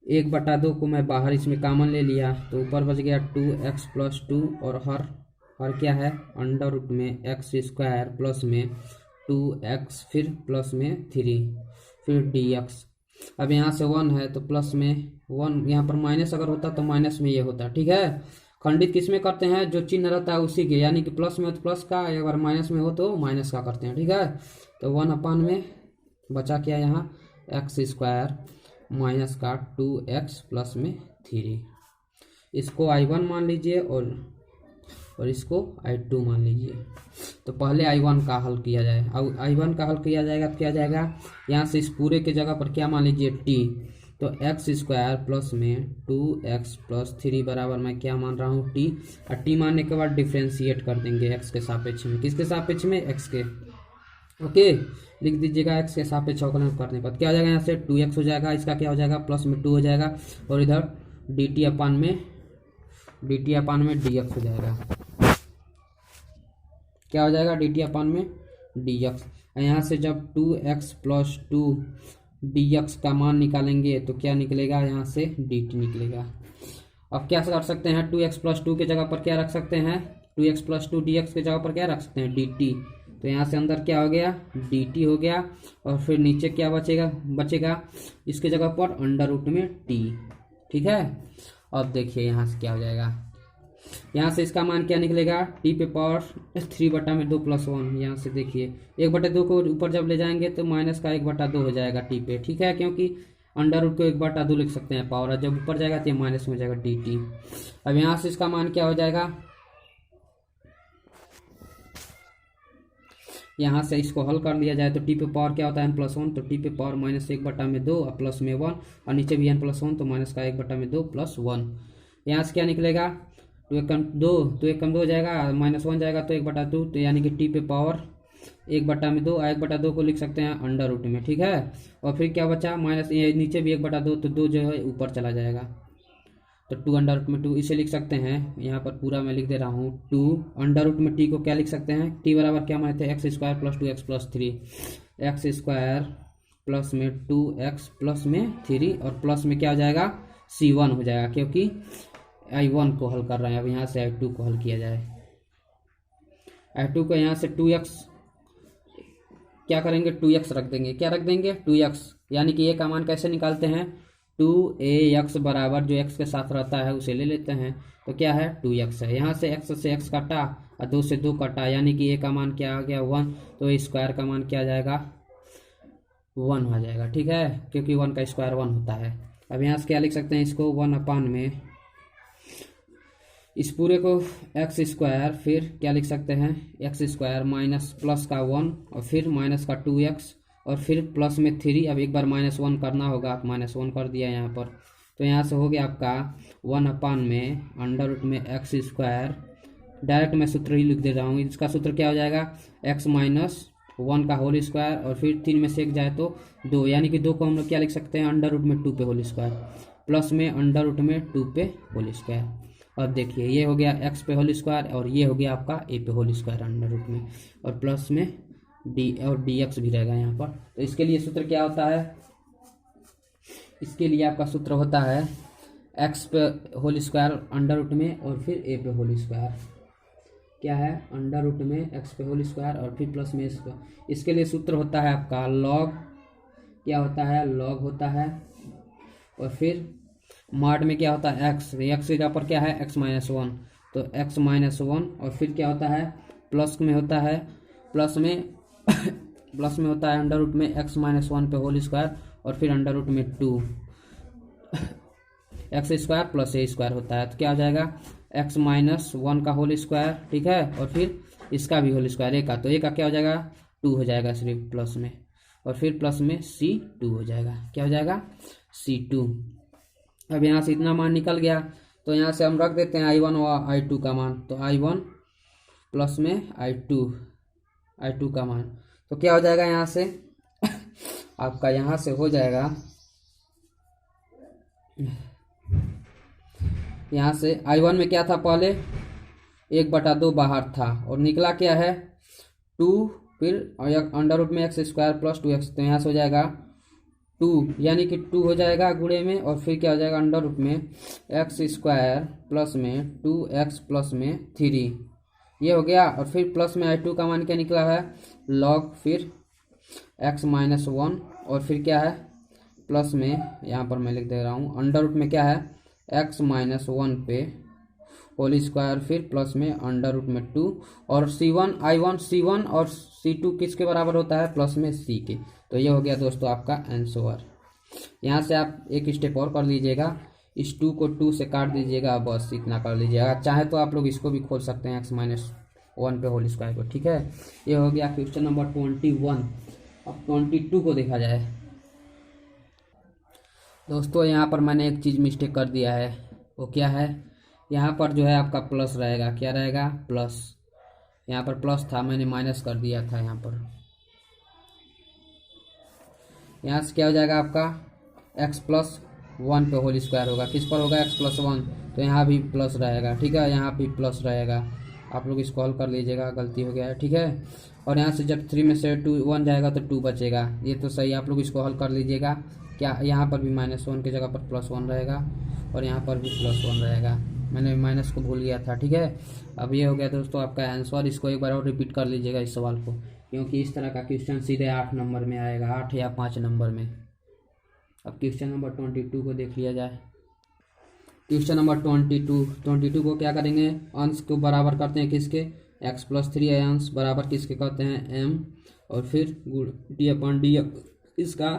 1/2 को मैं बाहर इसमें कॉमन ले लिया, तो ऊपर बच गया 2x प्लस 2, और हर क्या है अंडर रूट में x स्क्वायर प्लस में 2x, फिर प्लस में 3, फिर dx। अब यहाँ से 1 है तो प्लस में 1, यहाँ पर माइनस अगर होता तो माइनस में ये होता, ठीक है। खंडित किस में करते हैं, जो चिन्ह रहता है उसी के, यानी कि प्लस में हो तो प्लस का, अगर माइनस में हो तो माइनस का करते हैं, ठीक है। तो 1/, में बचा क्या यहाँ x स्क्वायर माइनस का 2x प्लस में 3, इसको I1 मान लीजिए और इसको I2 मान लीजिए। तो पहले I1 का हल किया जाए, अब I1 का हल किया जाएगा तो क्या जाएगा, यहाँ से इस पूरे के जगह पर क्या मान लीजिए t, तो x स्क्वायर प्लस में 2x प्लस 3 बराबर मैं क्या मान रहा हूँ t, और t मानने के बाद डिफ्रेंशिएट कर देंगे x के सापेक्ष में, किसके सापेक्ष में, x के। ओके, लिख दीजिएगा x के सापेक्ष अवकलन करने पर क्या हो जाएगा, यहाँ से 2x हो जाएगा, इसका क्या हो जाएगा प्लस में 2 हो जाएगा, और इधर dt अपान में dx हो जाएगा, क्या हो जाएगा dt अपान में dx। यहाँ से जब 2x प्लस 2 dx का मान निकालेंगे तो क्या निकलेगा, यहाँ से dt निकलेगा। अब क्या कर सकते हैं, 2x प्लस 2 के जगह पर क्या रख सकते हैं, 2x प्लस 2 dx के जगह पर क्या रख सकते हैं dt, तो यहाँ से अंदर क्या हो गया dt हो गया, और फिर नीचे क्या बचेगा इसके जगह पर अंडर रूट में t, ठीक है। अब देखिए यहाँ से क्या हो जाएगा, यहाँ से इसका मान क्या निकलेगा t पे पावर 3/2 प्लस 1, यहाँ से देखिए 1/2 को ऊपर जब ले जाएंगे तो माइनस का 1/2 हो जाएगा t पे, ठीक है, क्योंकि अंडर रूट को 1/2 लिख सकते हैं पावर, जब ऊपर जाएगा तो माइनस में हो जाएगा dt। अब यहाँ से इसका मान क्या हो जाएगा, यहाँ से इसको हल कर लिया जाए तो टी पे पावर क्या होता है n+1, तो टी पे पावर -1/2 और प्लस में 1, और नीचे भी n+1 तो माइनस का 1/2 प्लस 1। यहाँ से क्या निकलेगा, 2 एकम 2, 2 एकम 2 हो जाएगा, -1 जाएगा तो 1/2, तो यानी कि टी पे पावर 1/2, 1/2 को लिख सकते हैं अंडर रूट में, ठीक है। और फिर क्या बचा, माइनस ये नीचे भी 1/2, तो 2 जो है ऊपर चला जाएगा, तो 2 अंडर रूट में 2 इसे लिख सकते हैं। यहाँ पर पूरा मैं लिख दे रहा हूँ 2 अंडर रूट में टी को क्या लिख सकते हैं, टी बराबर क्या माने थे x² + 2x + 3, x² प्लस में 2x प्लस में 3 और प्लस में क्या हो जाएगा c1 हो जाएगा, क्योंकि i1 को हल कर रहे हैं। अब यहाँ से i2 को हल किया जाए, i2 को यहाँ से 2x क्या करेंगे, 2x रख देंगे, क्या रख देंगे 2x, यानी कि ये का मान कैसे निकालते हैं, 2ax बराबर जो x के साथ रहता है उसे ले लेते हैं, तो क्या है 2x है। यहाँ से x से x काटा और 2 से 2 काटा, यानी कि a का मान क्या आ गया 1, तो a स्क्वायर का मान क्या आ जाएगा 1 हो जाएगा, ठीक है, क्योंकि 1 का स्क्वायर 1 होता है। अब यहाँ से क्या लिख सकते हैं इसको 1/, में इस पूरे को x², फिर क्या लिख सकते हैं x² माइनस प्लस का 1 और फिर माइनस का 2x और फिर प्लस में 3। अब एक बार -1 करना होगा, आप -1 कर दिया यहाँ पर, तो यहाँ से हो गया आपका 1/, में अंडर रूट में x², डायरेक्ट मैं सूत्र ही लिख दे रहा हूँ, इसका सूत्र क्या हो जाएगा x - 1 का होल स्क्वायर और फिर 3 में से 1 जाए तो 2, यानी कि 2 को हम लोग क्या लिख सकते हैं अंडर रूट में 2 पे होल स्क्वायर प्लस में अंडर रूट में 2 पे होल स्क्वायर। और देखिए ये हो गया x पे होल स्क्वायर और ये हो गया आपका a पे होल स्क्वायर अंडर रूट में, और प्लस में d और dx भी रहेगा यहाँ पर। तो इसके लिए सूत्र क्या होता है, इसके लिए आपका सूत्र होता है x पे होल स्क्वायर अंडर रूट में और फिर a पे होल स्क्वायर, क्या है अंडर रूट में x पे होल स्क्वायर और फिर प्लस में स्क्वायर। इसके लिए सूत्र होता है आपका लॉग, क्या होता है लॉग होता है, और फिर मार्ट में क्या होता है x की जगह पर क्या है x-1, तो x-1 और फिर क्या होता है प्लस में होता है प्लस में प्लस में होता है अंडर रूट में x-1 पे होल स्क्वायर और फिर अंडर रूट में 2 x² प्लस a² होता है, तो क्या हो जाएगा x-1 का होल स्क्वायर, ठीक है, और फिर इसका भी होल स्क्वायर a का, तो a का क्या हो जाएगा 2 हो जाएगा सिर्फ प्लस में, और फिर प्लस में c2 हो जाएगा, क्या हो जाएगा c2। अब यहाँ से इतना मान निकल गया, तो यहाँ से हम रख देते हैं i1 और i2 का मान, तो i1 प्लस में i2 का मान, तो क्या हो जाएगा यहाँ से आपका यहाँ से हो जाएगा, यहाँ से i1 में क्या था पहले 1/2 बाहर था और निकला क्या है 2, फिर अंडर रूट में x² + 2x, तो यहाँ से हो जाएगा 2, यानी कि 2 हो जाएगा गुणे में, और फिर क्या हो जाएगा अंडर रूट में x² प्लस में 2x प्लस में 3, ये हो गया। और फिर प्लस में i2 का मान क्या निकला है लॉग, फिर x-1 और फिर क्या है प्लस में, यहाँ पर मैं लिख दे रहा हूँ अंडर रूट में क्या है x-1 पे होल स्क्वायर, फिर प्लस में अंडर रूट में 2 और c1 और c2 किसके बराबर होता है प्लस में c के। तो ये हो गया दोस्तों आपका आंसर। यहाँ से आप एक स्टेप और कर लीजिएगा, इस 2 को 2 से काट दीजिएगा, बस इतना कर लीजिएगा। चाहे तो आप लोग इसको भी खोल सकते हैं x-1 पे होल स्क्वायर को, ठीक है। ये हो गया क्वेश्चन नंबर 21। अब 22 को देखा जाए दोस्तों। यहाँ पर मैंने एक चीज़ मिस्टेक कर दिया है, वो क्या है, यहाँ पर जो है आपका प्लस रहेगा, क्या रहेगा प्लस, यहाँ पर प्लस था मैंने माइनस कर दिया था यहाँ पर। यहाँ से क्या हो जाएगा आपका x+1 पे होल स्क्वायर होगा, किस पर होगा x+1, तो यहाँ भी प्लस रहेगा, ठीक है, यहाँ भी प्लस रहेगा। आप लोग इसको हल कर लीजिएगा, गलती हो गया है, ठीक है। और यहाँ से जब 3 में से 1 जाएगा तो 2 बचेगा, ये तो सही, आप लोग इसको हल कर लीजिएगा। क्या यहाँ पर भी -1 की जगह पर +1 रहेगा और यहाँ पर भी +1 रहेगा, मैंने माइनस को भूल गया था, ठीक है। अब ये हो गया दोस्तों आपका आंसर। इसको एक बार और रिपीट कर लीजिएगा इस सवाल को, क्योंकि इस तरह का क्वेश्चन सीधे 8 नंबर में आएगा, 8 या 5 नंबर में। अब क्वेश्चन नंबर 22 को देख लिया जाए। क्वेश्चन नंबर 22 को क्या करेंगे, अंश को बराबर करते हैं किसके, x+3 अंश बराबर किसके कहते हैं m, और फिर गुण d/dx इसका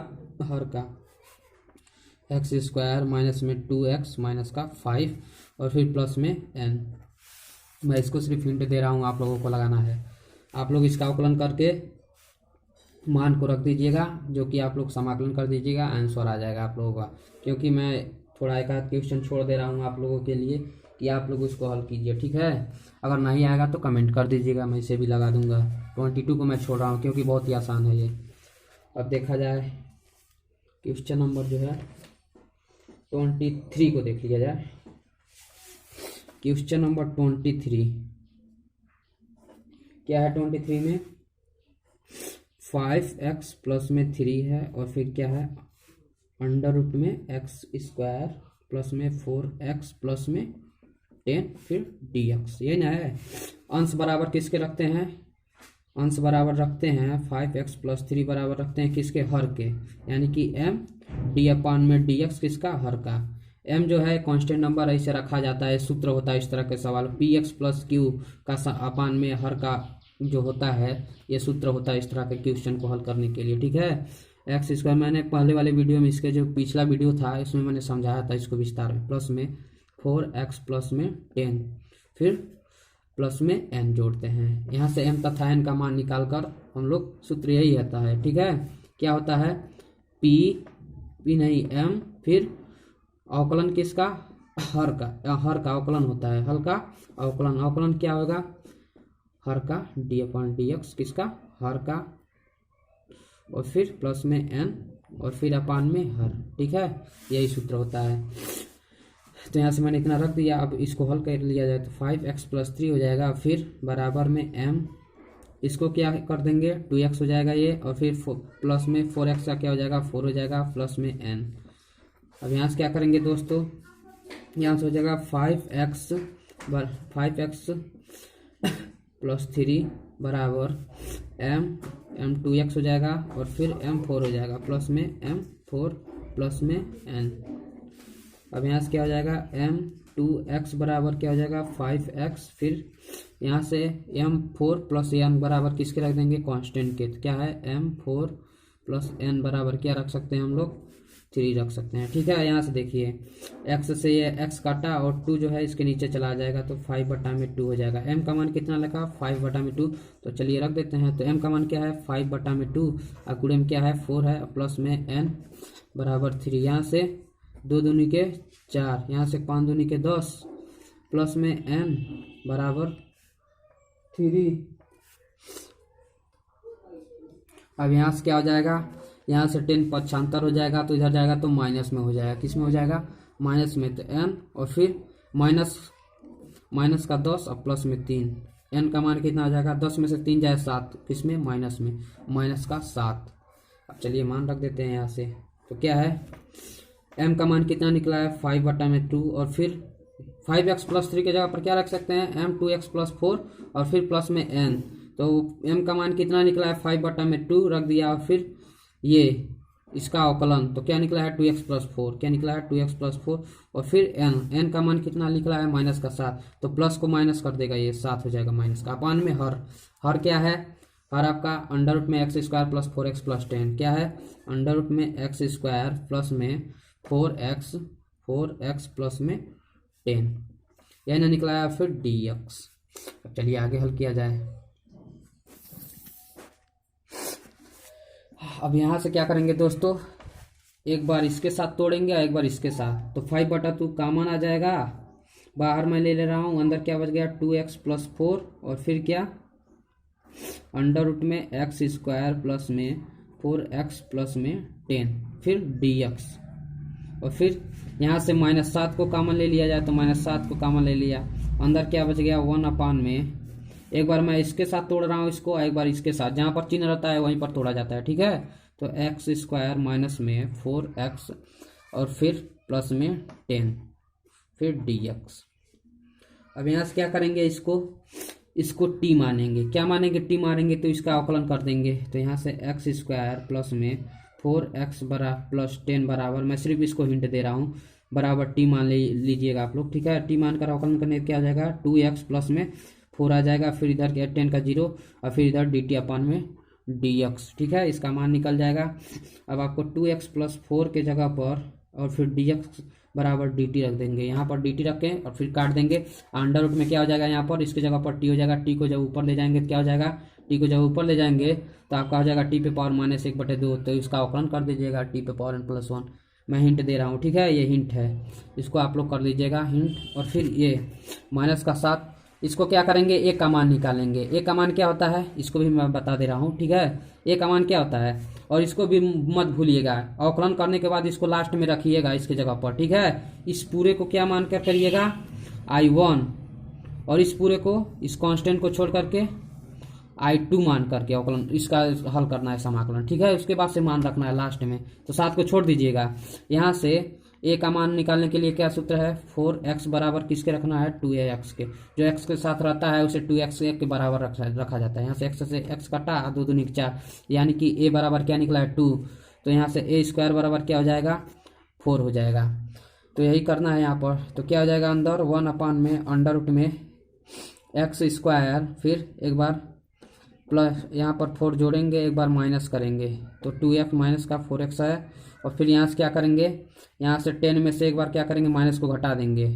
हर का, x² माइनस में 2x माइनस का 5 और फिर प्लस में n। मैं इसको सिर्फ हिंट दे रहा हूँ, आप लोगों को लगाना है। आप लोग इसका अवकलन करके मान को रख दीजिएगा, जो कि आप लोग समाकलन कर दीजिएगा, आंसर आ जाएगा आप लोगों का। क्योंकि मैं थोड़ा एक आध क्वेश्चन छोड़ दे रहा हूँ आप लोगों के लिए कि आप लोग उसको हल कीजिए, ठीक है। अगर नहीं आएगा तो कमेंट कर दीजिएगा, मैं इसे भी लगा दूंगा। 22 को मैं छोड़ रहा हूँ क्योंकि बहुत ही आसान है ये। अब देखा जाए क्वेश्चन नंबर जो है 23 को देख लिया जाए। क्वेश्चन नंबर 23 क्या है? 23 में 5x प्लस में 3 है और फिर क्या है अंडर रूट में x स्क्वायर प्लस में 4x प्लस में 10 फिर dx, ये ना है। अंश बराबर किसके रखते हैं? अंश बराबर रखते हैं 5x प्लस 3 बराबर रखते हैं किसके? हर के, यानी कि m d अपान में dx किसका? हर का। m जो है कांस्टेंट नंबर ऐसे रखा जाता है, सूत्र होता है इस तरह के सवाल। px प्लस q का अपान में हर का जो होता है, ये सूत्र होता है इस तरह के क्वेश्चन को हल करने के लिए, ठीक है। एक्स स्क्वायर मैंने पहले वाले वीडियो में, इसके जो पिछला वीडियो था इसमें मैंने समझाया था इसको विस्तार में। प्लस में 4x प्लस में 10 फिर प्लस में n जोड़ते हैं। यहाँ से m तथा n का मान निकाल कर हम लोग, सूत्र यही आता है, ठीक है। क्या होता है? p नहीं m, फिर अवकलन किसका? हर का अवकलन होता है, हल का अवकलन। अवकलन क्या होगा? हर का d अपान dx किसका? हर का, और फिर प्लस में n और फिर अपान में हर, ठीक है। यही सूत्र होता है। तो यहाँ से मैंने इतना रख दिया। अब इसको हल कर लिया जाए तो 5x प्लस 3 हो जाएगा, फिर बराबर में m, इसको क्या कर देंगे? 2x हो जाएगा ये, और फिर प्लस में 4x का क्या हो जाएगा? 4 हो जाएगा, प्लस में n। अब यहाँ से क्या करेंगे दोस्तों? यहाँ से हो जाएगा 5x प्लस 3 बराबर m 2x हो जाएगा, और फिर m 4 हो जाएगा, प्लस में m 4 प्लस में n। अब यहाँ से क्या हो जाएगा? m 2x बराबर क्या हो जाएगा? 5x, फिर यहाँ से m 4 प्लस n बराबर किसके रख देंगे? कांस्टेंट के। तो क्या है? m 4 प्लस n बराबर क्या रख सकते हैं हम लोग? 3 रख सकते हैं, ठीक है। यहाँ से देखिए x से ये x काटा और 2 जो है इसके नीचे चला जाएगा, तो 5/2 हो जाएगा। m का मान कितना लगा? 5/2। तो चलिए रख देते हैं। तो m का मान क्या है? 5/2, और गुणे में क्या है? 4 है, प्लस में n बराबर 3। यहाँ से 2 दूनी के 4, यहाँ से 5 दूनी के 10, प्लस में n बराबर 3। अब यहाँ से क्या हो जाएगा? यहाँ से 10 पक्षांतर हो जाएगा, तो इधर जाएगा तो माइनस में हो जाएगा। किस में हो जाएगा? माइनस में। तो n और फिर माइनस का 10 और प्लस में 3, n का मान कितना हो जाएगा? 10 में से 3 जाए 7, किस में? माइनस में, माइनस का 7। अब चलिए मान रख देते हैं यहाँ से। तो क्या है? m का मान कितना निकला है? 5/2, और फिर 5x प्लस 3 के जगह पर क्या रख सकते हैं? m 2x प्लस 4 और फिर प्लस में n। तो m का मान कितना निकला है? 5/2 रख दिया, और फिर ये इसका अवकलन, तो क्या निकला है? 2x plus 4। क्या निकला है? 2x प्लस 4, और फिर n का मान कितना निकला है? माइनस का 7। तो प्लस को माइनस कर देगा, ये 7 हो जाएगा माइनस का। अपान में हर क्या है? हर आपका अंडर रूट में x square plus 4x plus 10। क्या है? अंडर रूट में x स्क्वायर प्लस में 4x प्लस में 10, यह ना निकला है, फिर dx। अब चलिए आगे हल किया जाए। अब यहाँ से क्या करेंगे दोस्तों? एक बार इसके साथ तोड़ेंगे और एक बार इसके साथ। तो 5/2 कॉमन आ जाएगा, बाहर मैं ले रहा हूँ, अंदर क्या बच गया? 2x प्लस 4, और फिर क्या? अंडर रूट में x स्क्वायर प्लस में 4x प्लस में 10 फिर dx। और फिर यहाँ से -7 को कॉमन ले लिया जाए, तो -7 को कॉमन ले लिया, अंदर क्या बच गया? 1 में। एक बार मैं इसके साथ तोड़ रहा हूँ इसको, एक बार इसके साथ, जहाँ पर चिन्ह रहता है वहीं पर तोड़ा जाता है, ठीक है। तो x स्क्वायर माइनस में 4x और फिर प्लस में 10 फिर dx। अब यहाँ से क्या करेंगे? इसको t मानेंगे। क्या मानेंगे? t मानेंगे, तो इसका अवकलन कर देंगे। तो यहाँ से x स्क्वायर प्लस में 4x प्लस 10 बराबर, मैं सिर्फ इसको हिंट दे रहा हूँ, बराबर t मान लीजिएगा आप लोग, ठीक है। t मान कर अवकलन करने क्या आ जाएगा? 2x प्लस में 4 आ जाएगा, फिर इधर 10 का 0, और फिर इधर dt अपान में dx, ठीक है। इसका मान निकल जाएगा। अब आपको 2x प्लस 4 के जगह पर और फिर dx बराबर dt रख देंगे। यहाँ पर dt रखें और फिर काट देंगे। अंडर रूट में क्या हो जाएगा? यहाँ पर इसके जगह पर t हो जाएगा, t को जब ऊपर ले जाएंगे तो क्या हो जाएगा? टी को जब ऊपर ले जाएंगे तो आपका हो जाएगा टी पे पावर -1/2, तो इसका अवकलन कर दीजिएगा टी पे पावर n+1। मैं हिंट दे रहा हूँ, ठीक है, ये हिंट है, इसको आप लोग कर लीजिएगा हिंट। और फिर ये -7, इसको क्या करेंगे, ए का मान निकालेंगे। ए का मान क्या होता है इसको भी मैं बता दे रहा हूँ, ठीक है। ए का मान क्या होता है और इसको भी मत भूलिएगा। अवकलन करने के बाद इसको लास्ट में रखिएगा इसके जगह पर, ठीक है। इस पूरे को क्या मान कर करिएगा I1, और इस पूरे को, इस कांस्टेंट को छोड़ करके I2 मान करके अवकलन इसका हल करना है समाकलन, ठीक है। उसके बाद से मान रखना है लास्ट में, तो 7 को छोड़ दीजिएगा। यहाँ से ए का मान निकालने के लिए क्या सूत्र है, 4x बराबर किसके रखना है, 2ax के। जो x के साथ रहता है उसे 2x के बराबर रखा जाता है। यहाँ से x कटा, 2 दूनी 4, यानी कि a बराबर क्या निकला है 2, तो यहाँ से a² बराबर क्या हो जाएगा 4 हो जाएगा। तो यही करना है यहाँ पर। तो क्या हो जाएगा अंदर 1/√में x², फिर एक बार प्लस यहाँ पर 4 जोड़ेंगे, एक बार माइनस करेंगे, तो 2x माइनस का 4x है। और फिर यहाँ से क्या करेंगे, यहाँ से 10 में से एक बार क्या करेंगे, माइनस को घटा देंगे,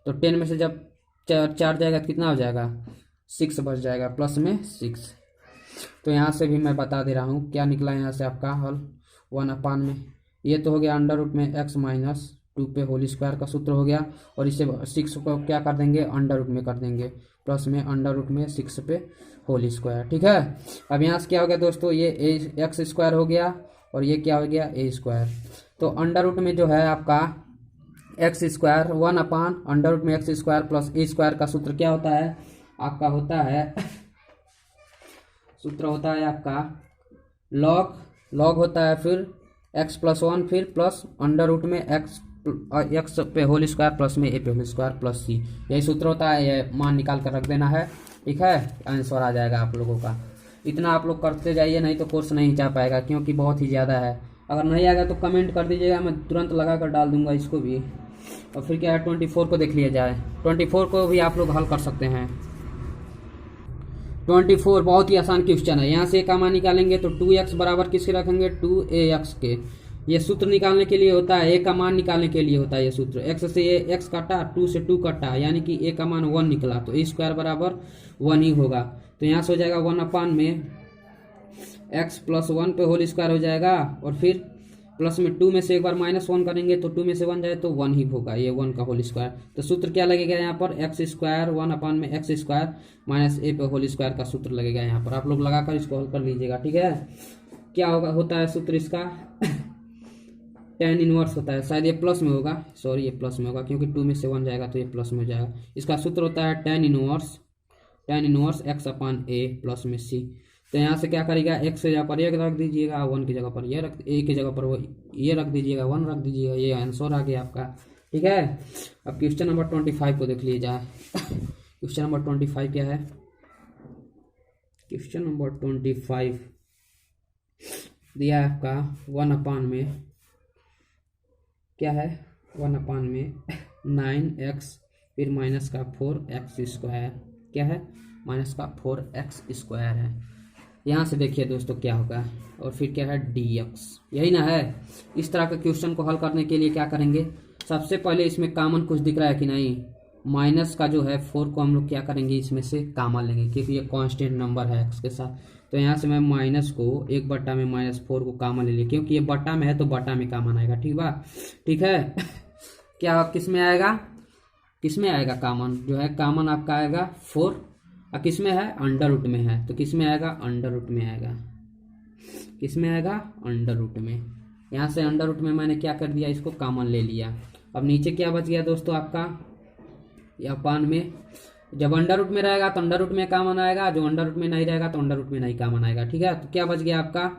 तो 10 में से जब 4 जाएगा तो कितना हो जाएगा 6 बच जाएगा, प्लस में 6। तो यहाँ से भी मैं बता दे रहा हूँ क्या निकला यहाँ से आपका हल 1/में। ये तो हो गया अंडर रूट में x - 2 पे होल स्क्वायर का सूत्र हो गया, और इसे 6 को क्या कर देंगे अंडर रूट में कर देंगे, प्लस में अंडर रूट में 6 पे होल स्क्वायर, ठीक है। अब यहाँ से क्या हो गया दोस्तों, ये x² हो गया और ये क्या हो गया a²। तो अंडर रूट में जो है आपका x² 1/√में x² प्लस a² का सूत्र क्या होता है आपका, होता है सूत्र होता है आपका log होता है, फिर x+1, फिर प्लस अंडर रूट में x पे होल स्क्वायर प्लस में a पे होल स्क्वायर प्लस c, यही सूत्र होता है। ये मान निकाल कर रख देना है, ठीक है, आंसर आ जाएगा आप लोगों का। इतना आप लोग करते जाइए, नहीं तो कोर्स नहीं जा पाएगा, क्योंकि बहुत ही ज़्यादा है। अगर नहीं आएगा तो कमेंट कर दीजिएगा, मैं तुरंत लगा कर डाल दूंगा इसको भी। और फिर क्या है 24 को देख लिया जाए, 24 को भी आप लोग हल कर सकते हैं। 24 बहुत ही आसान क्वेश्चन है। यहाँ से का मान निकालेंगे तो 2x बराबर किसके रखेंगे 2ax के। ये सूत्र निकालने के लिए होता है, a का मान निकालने के लिए होता है ये सूत्र। x से x कटा, 2 से 2 कटा, यानी कि a का मान 1 निकला, तो a² बराबर 1 ही होगा। तो यहाँ से हो जाएगा 1/में x+1 पे होल स्क्वायर हो जाएगा, और फिर प्लस में 2 में से एक बार -1 करेंगे तो 2 में से 1 जाए तो 1 ही होगा, ये 1 का होल स्क्वायर। तो सूत्र क्या लगेगा यहाँ पर x² 1/में x² माइनस a पे होल स्क्वायर का सूत्र लगेगा यहाँ पर। आप लोग लगाकर इसको हल कर लीजिएगा, ठीक है। क्या होगा होता है सूत्र इसका tan इनवर्स होता है, शायद ये प्लस में होगा, सॉरी ये प्लस में होगा, क्योंकि 2 में से 1 जाएगा तो ये प्लस में हो जाएगा। इसका सूत्र होता है tan इनवर्स x/a प्लस में c। तो यहाँ से क्या करेगा x की जगह पर ये रख दीजिएगा, 1 की जगह पर ये रख, a की जगह पर वो ये रख दीजिएगा, 1 रख दीजिएगा, ये आंसर आ गया आपका, ठीक है। अब क्वेश्चन नंबर 25 को देख लीजिए जाए। क्वेश्चन नंबर 25 क्या है, क्वेश्चन नंबर 25 दिया है आपका 1/में क्या है 1/में 9x फिर माइनस का 4x², क्या है -4x² है। यहाँ से देखिए दोस्तों क्या होगा, और फिर क्या है dx, यही ना है। इस तरह के क्वेश्चन को हल करने के लिए क्या करेंगे, सबसे पहले इसमें कॉमन कुछ दिख रहा है कि नहीं, माइनस का जो है 4 को हम लोग क्या करेंगे इसमें से कॉमन लेंगे, क्योंकि ये कांस्टेंट नंबर है x के साथ। तो यहाँ से मैं माइनस को 1/में -4 को कॉमन ले लिया, क्योंकि ये बटा में है तो बटा में कॉमन आएगा, ठीक है। क्या किस में आएगा कॉमन, जो है कॉमन आपका आएगा 4, और किस में है अंडर रूट में है, तो किस में आएगा अंडर रूट में आएगा, किस में आएगा अंडर रूट में। यहाँ से अंडर रूट में मैंने क्या कर दिया, इसको कॉमन ले लिया। अब नीचे क्या बच गया दोस्तों आपका, या पान में जब अंडर रूट में रहेगा तो अंडर रूट में कॉमन आएगा, जो अंडर रूट में नहीं रहेगा तो अंडर रूट में नहीं कॉमन आएगा, ठीक है। तो क्या बच गया आपका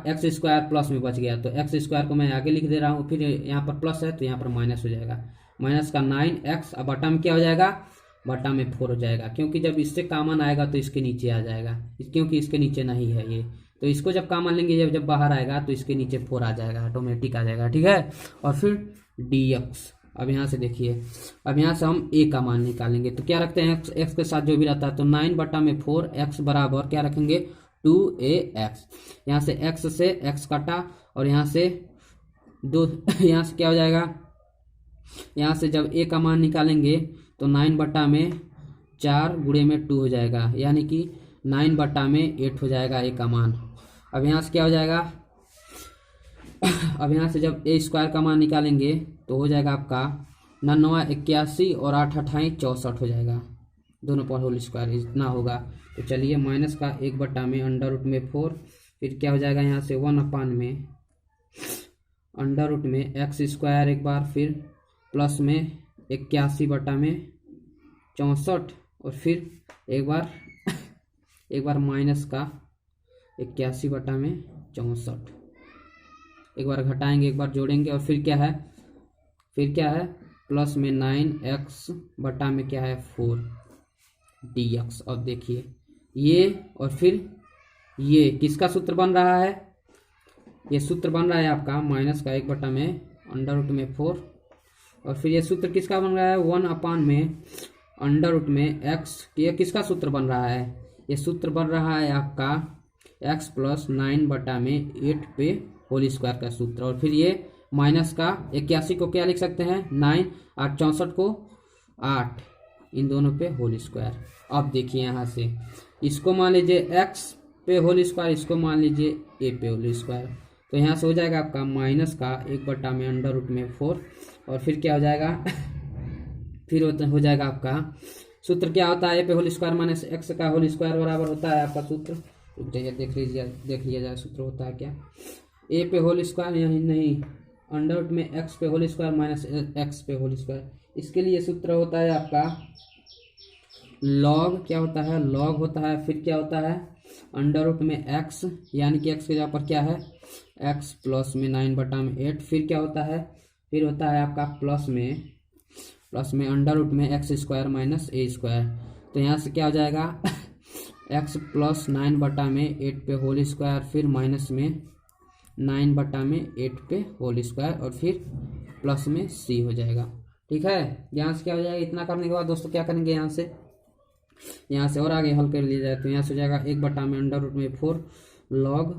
x² प्लस में बच गया, तो x² को मैं आगे लिख दे रहा हूँ, फिर यहाँ पर प्लस है तो यहाँ पर माइनस हो जाएगा, माइनस का 9x, अब बटा में क्या हो जाएगा, बटा में 4 हो जाएगा, क्योंकि जब इससे कॉमन आएगा तो इसके नीचे आ जाएगा, क्योंकि इसके नीचे नहीं है ये, तो इसको जब कॉमन लेंगे जब बाहर आएगा तो इसके नीचे 4 आ जाएगा, ऑटोमेटिक आ जाएगा, ठीक है। और फिर dx, अब यहाँ से देखिए, अब यहाँ से हम a का मान निकालेंगे, तो क्या रखते हैं x के साथ जो भी रहता है, तो 9/4 x बराबर क्या रखेंगे 2ax। यहाँ से x से x काटा, और यहाँ से 2 यहाँ से क्या हो जाएगा, यहाँ से जब a का मान निकालेंगे तो 9/4 गुणे में 2 हो जाएगा, यानी कि 9/8 हो जाएगा ए का मान। अब यहाँ से क्या हो जाएगा, अब यहाँ से जब ए स्क्वायर का मान निकालेंगे तो हो जाएगा आपका 9 81 और 8 28 64 हो जाएगा, दोनों पर होल स्क्वायर इतना होगा। तो चलिए माइनस का 1/4, फिर क्या हो जाएगा यहाँ से 1/में एक्स स्क्वायर एक बार, फिर प्लस में 81/64 और फिर एक बार माइनस का 81/64, एक बार घटाएंगे एक बार जोड़ेंगे और फिर क्या है प्लस में 9x/4 dx। और देखिए ये और फिर ये किसका सूत्र बन रहा है, ये सूत्र बन रहा है आपका माइनस का 1/4 और फिर ये सूत्र किसका बन रहा है 1/में x। ये किसका सूत्र बन रहा है, ये सूत्र बन रहा है आपका x + 9/8 पे होल स्क्वायर का सूत्र। और फिर ये माइनस का 81 को क्या लिख सकते हैं 9 और 64 को 8, इन दोनों पे होल स्क्वायर। अब देखिए यहाँ से इसको मान लीजिए x पे होल स्क्वायर, इसको मान लीजिए a पे होल स्क्वायर, तो यहाँ से हो जाएगा आपका माइनस का 1/4 और फिर क्या हो जाएगा फिर हो जाएगा आपका सूत्र क्या होता है, a पे होल स्क्वायर माइनस x का होल स्क्वायर बराबर होता है आपका सूत्र, देख लिया जाए सूत्र होता है क्या, a पे होल स्क्वायर यही नहीं में x पे होल स्क्वायर माइनस x पे होल स्क्वायर। इसके लिए सूत्र होता है आपका लॉग, क्या होता है लॉग होता है, फिर क्या होता है में x, यानी कि x के जगह पर क्या है x + 9/8, फिर क्या होता है फिर होता है आपका प्लस में में x square minus a square. तो यहाँ से क्या हो जाएगा x + 9/8 पे होल स्क्वायर, फिर माइनस में 9/8 पे होल स्क्वायर और फिर प्लस में c हो जाएगा। ठीक है, यहाँ से क्या हो जाएगा, इतना करने के बाद दोस्तों क्या करेंगे यहाँ से और आगे हल कर लिया जाए तो यहाँ से हो जाएगा 1/4 log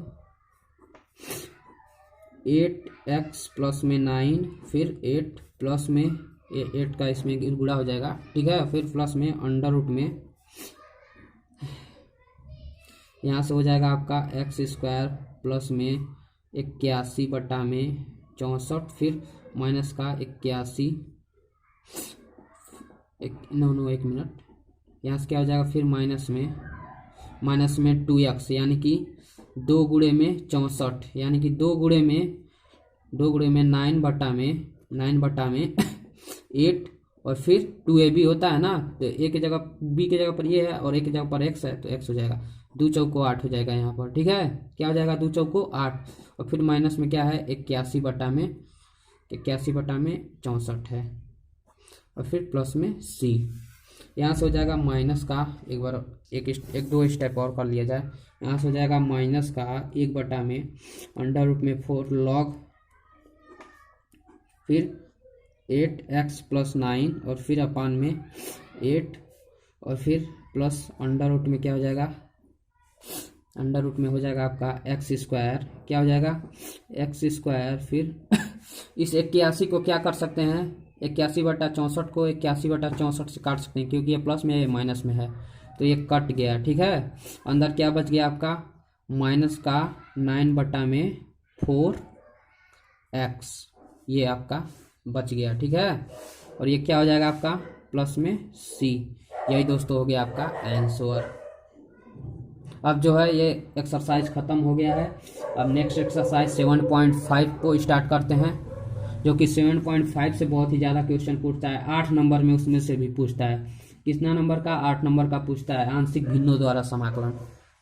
8x + 9, फिर 8 प्लस में 8 का इसमें गुणा हो जाएगा। ठीक है, फिर प्लस में में यहाँ से हो जाएगा आपका x स्क्वायर प्लस में 81/64, फिर माइनस का 81 एक मिनट, यहाँ से क्या हो जाएगा फिर माइनस में 2x, यानी कि 2 गुणे में 64, यानी कि 2 गुणे में 9/में 8 और फिर 2ab होता है ना, तो a की जगह b की जगह पर ये है और a की जगह पर x है, तो x हो जाएगा 2 चौको 8 हो जाएगा यहाँ पर। ठीक है, क्या हो जाएगा 2 चौको 8 और फिर माइनस में क्या है 81/64 है और फिर प्लस में c। यहाँ से हो जाएगा माइनस का एक दो स्टेप और कर लिया जाए, यहाँ से हो जाएगा माइनस का 1/4 log फिर 8x + 9 और फिर अपान में 8 और फिर प्लस अंडर में क्या हो जाएगा में हो जाएगा आपका x स्क्वायर, क्या हो जाएगा x स्क्वायर। फिर इस 81 को क्या कर सकते हैं 81/64 को 81/64 से काट सकते हैं, क्योंकि ये प्लस में ये माइनस में है तो ये कट गया। ठीक है, अंदर क्या बच गया आपका माइनस का 9/4x, ये आपका बच गया। ठीक है, और ये क्या हो जाएगा आपका प्लस में c। यही दोस्तों हो गया आपका आंसर। अब जो है ये एक्सरसाइज ख़त्म हो गया है। अब नेक्स्ट एक्सरसाइज 7.5 को स्टार्ट करते हैं, जो कि 7.5 से बहुत ही ज़्यादा क्वेश्चन पूछता है, 8 नंबर में उसमें से भी पूछता है। कितना नंबर का 8 नंबर का पूछता है, आंशिक भिन्नों द्वारा समाकलन।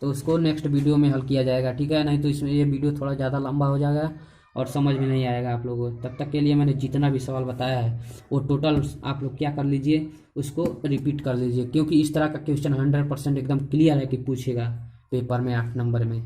तो उसको नेक्स्ट वीडियो में हल किया जाएगा। ठीक है, नहीं तो इसमें ये वीडियो थोड़ा ज़्यादा लंबा हो जाएगा और समझ में नहीं आएगा आप लोगों को। तब तक के लिए मैंने जितना भी सवाल बताया है वो टोटल आप लोग क्या कर लीजिए, उसको रिपीट कर लीजिए, क्योंकि इस तरह का क्वेश्चन 100% एकदम क्लियर है कि पूछेगा पेपर में 8 नंबर में।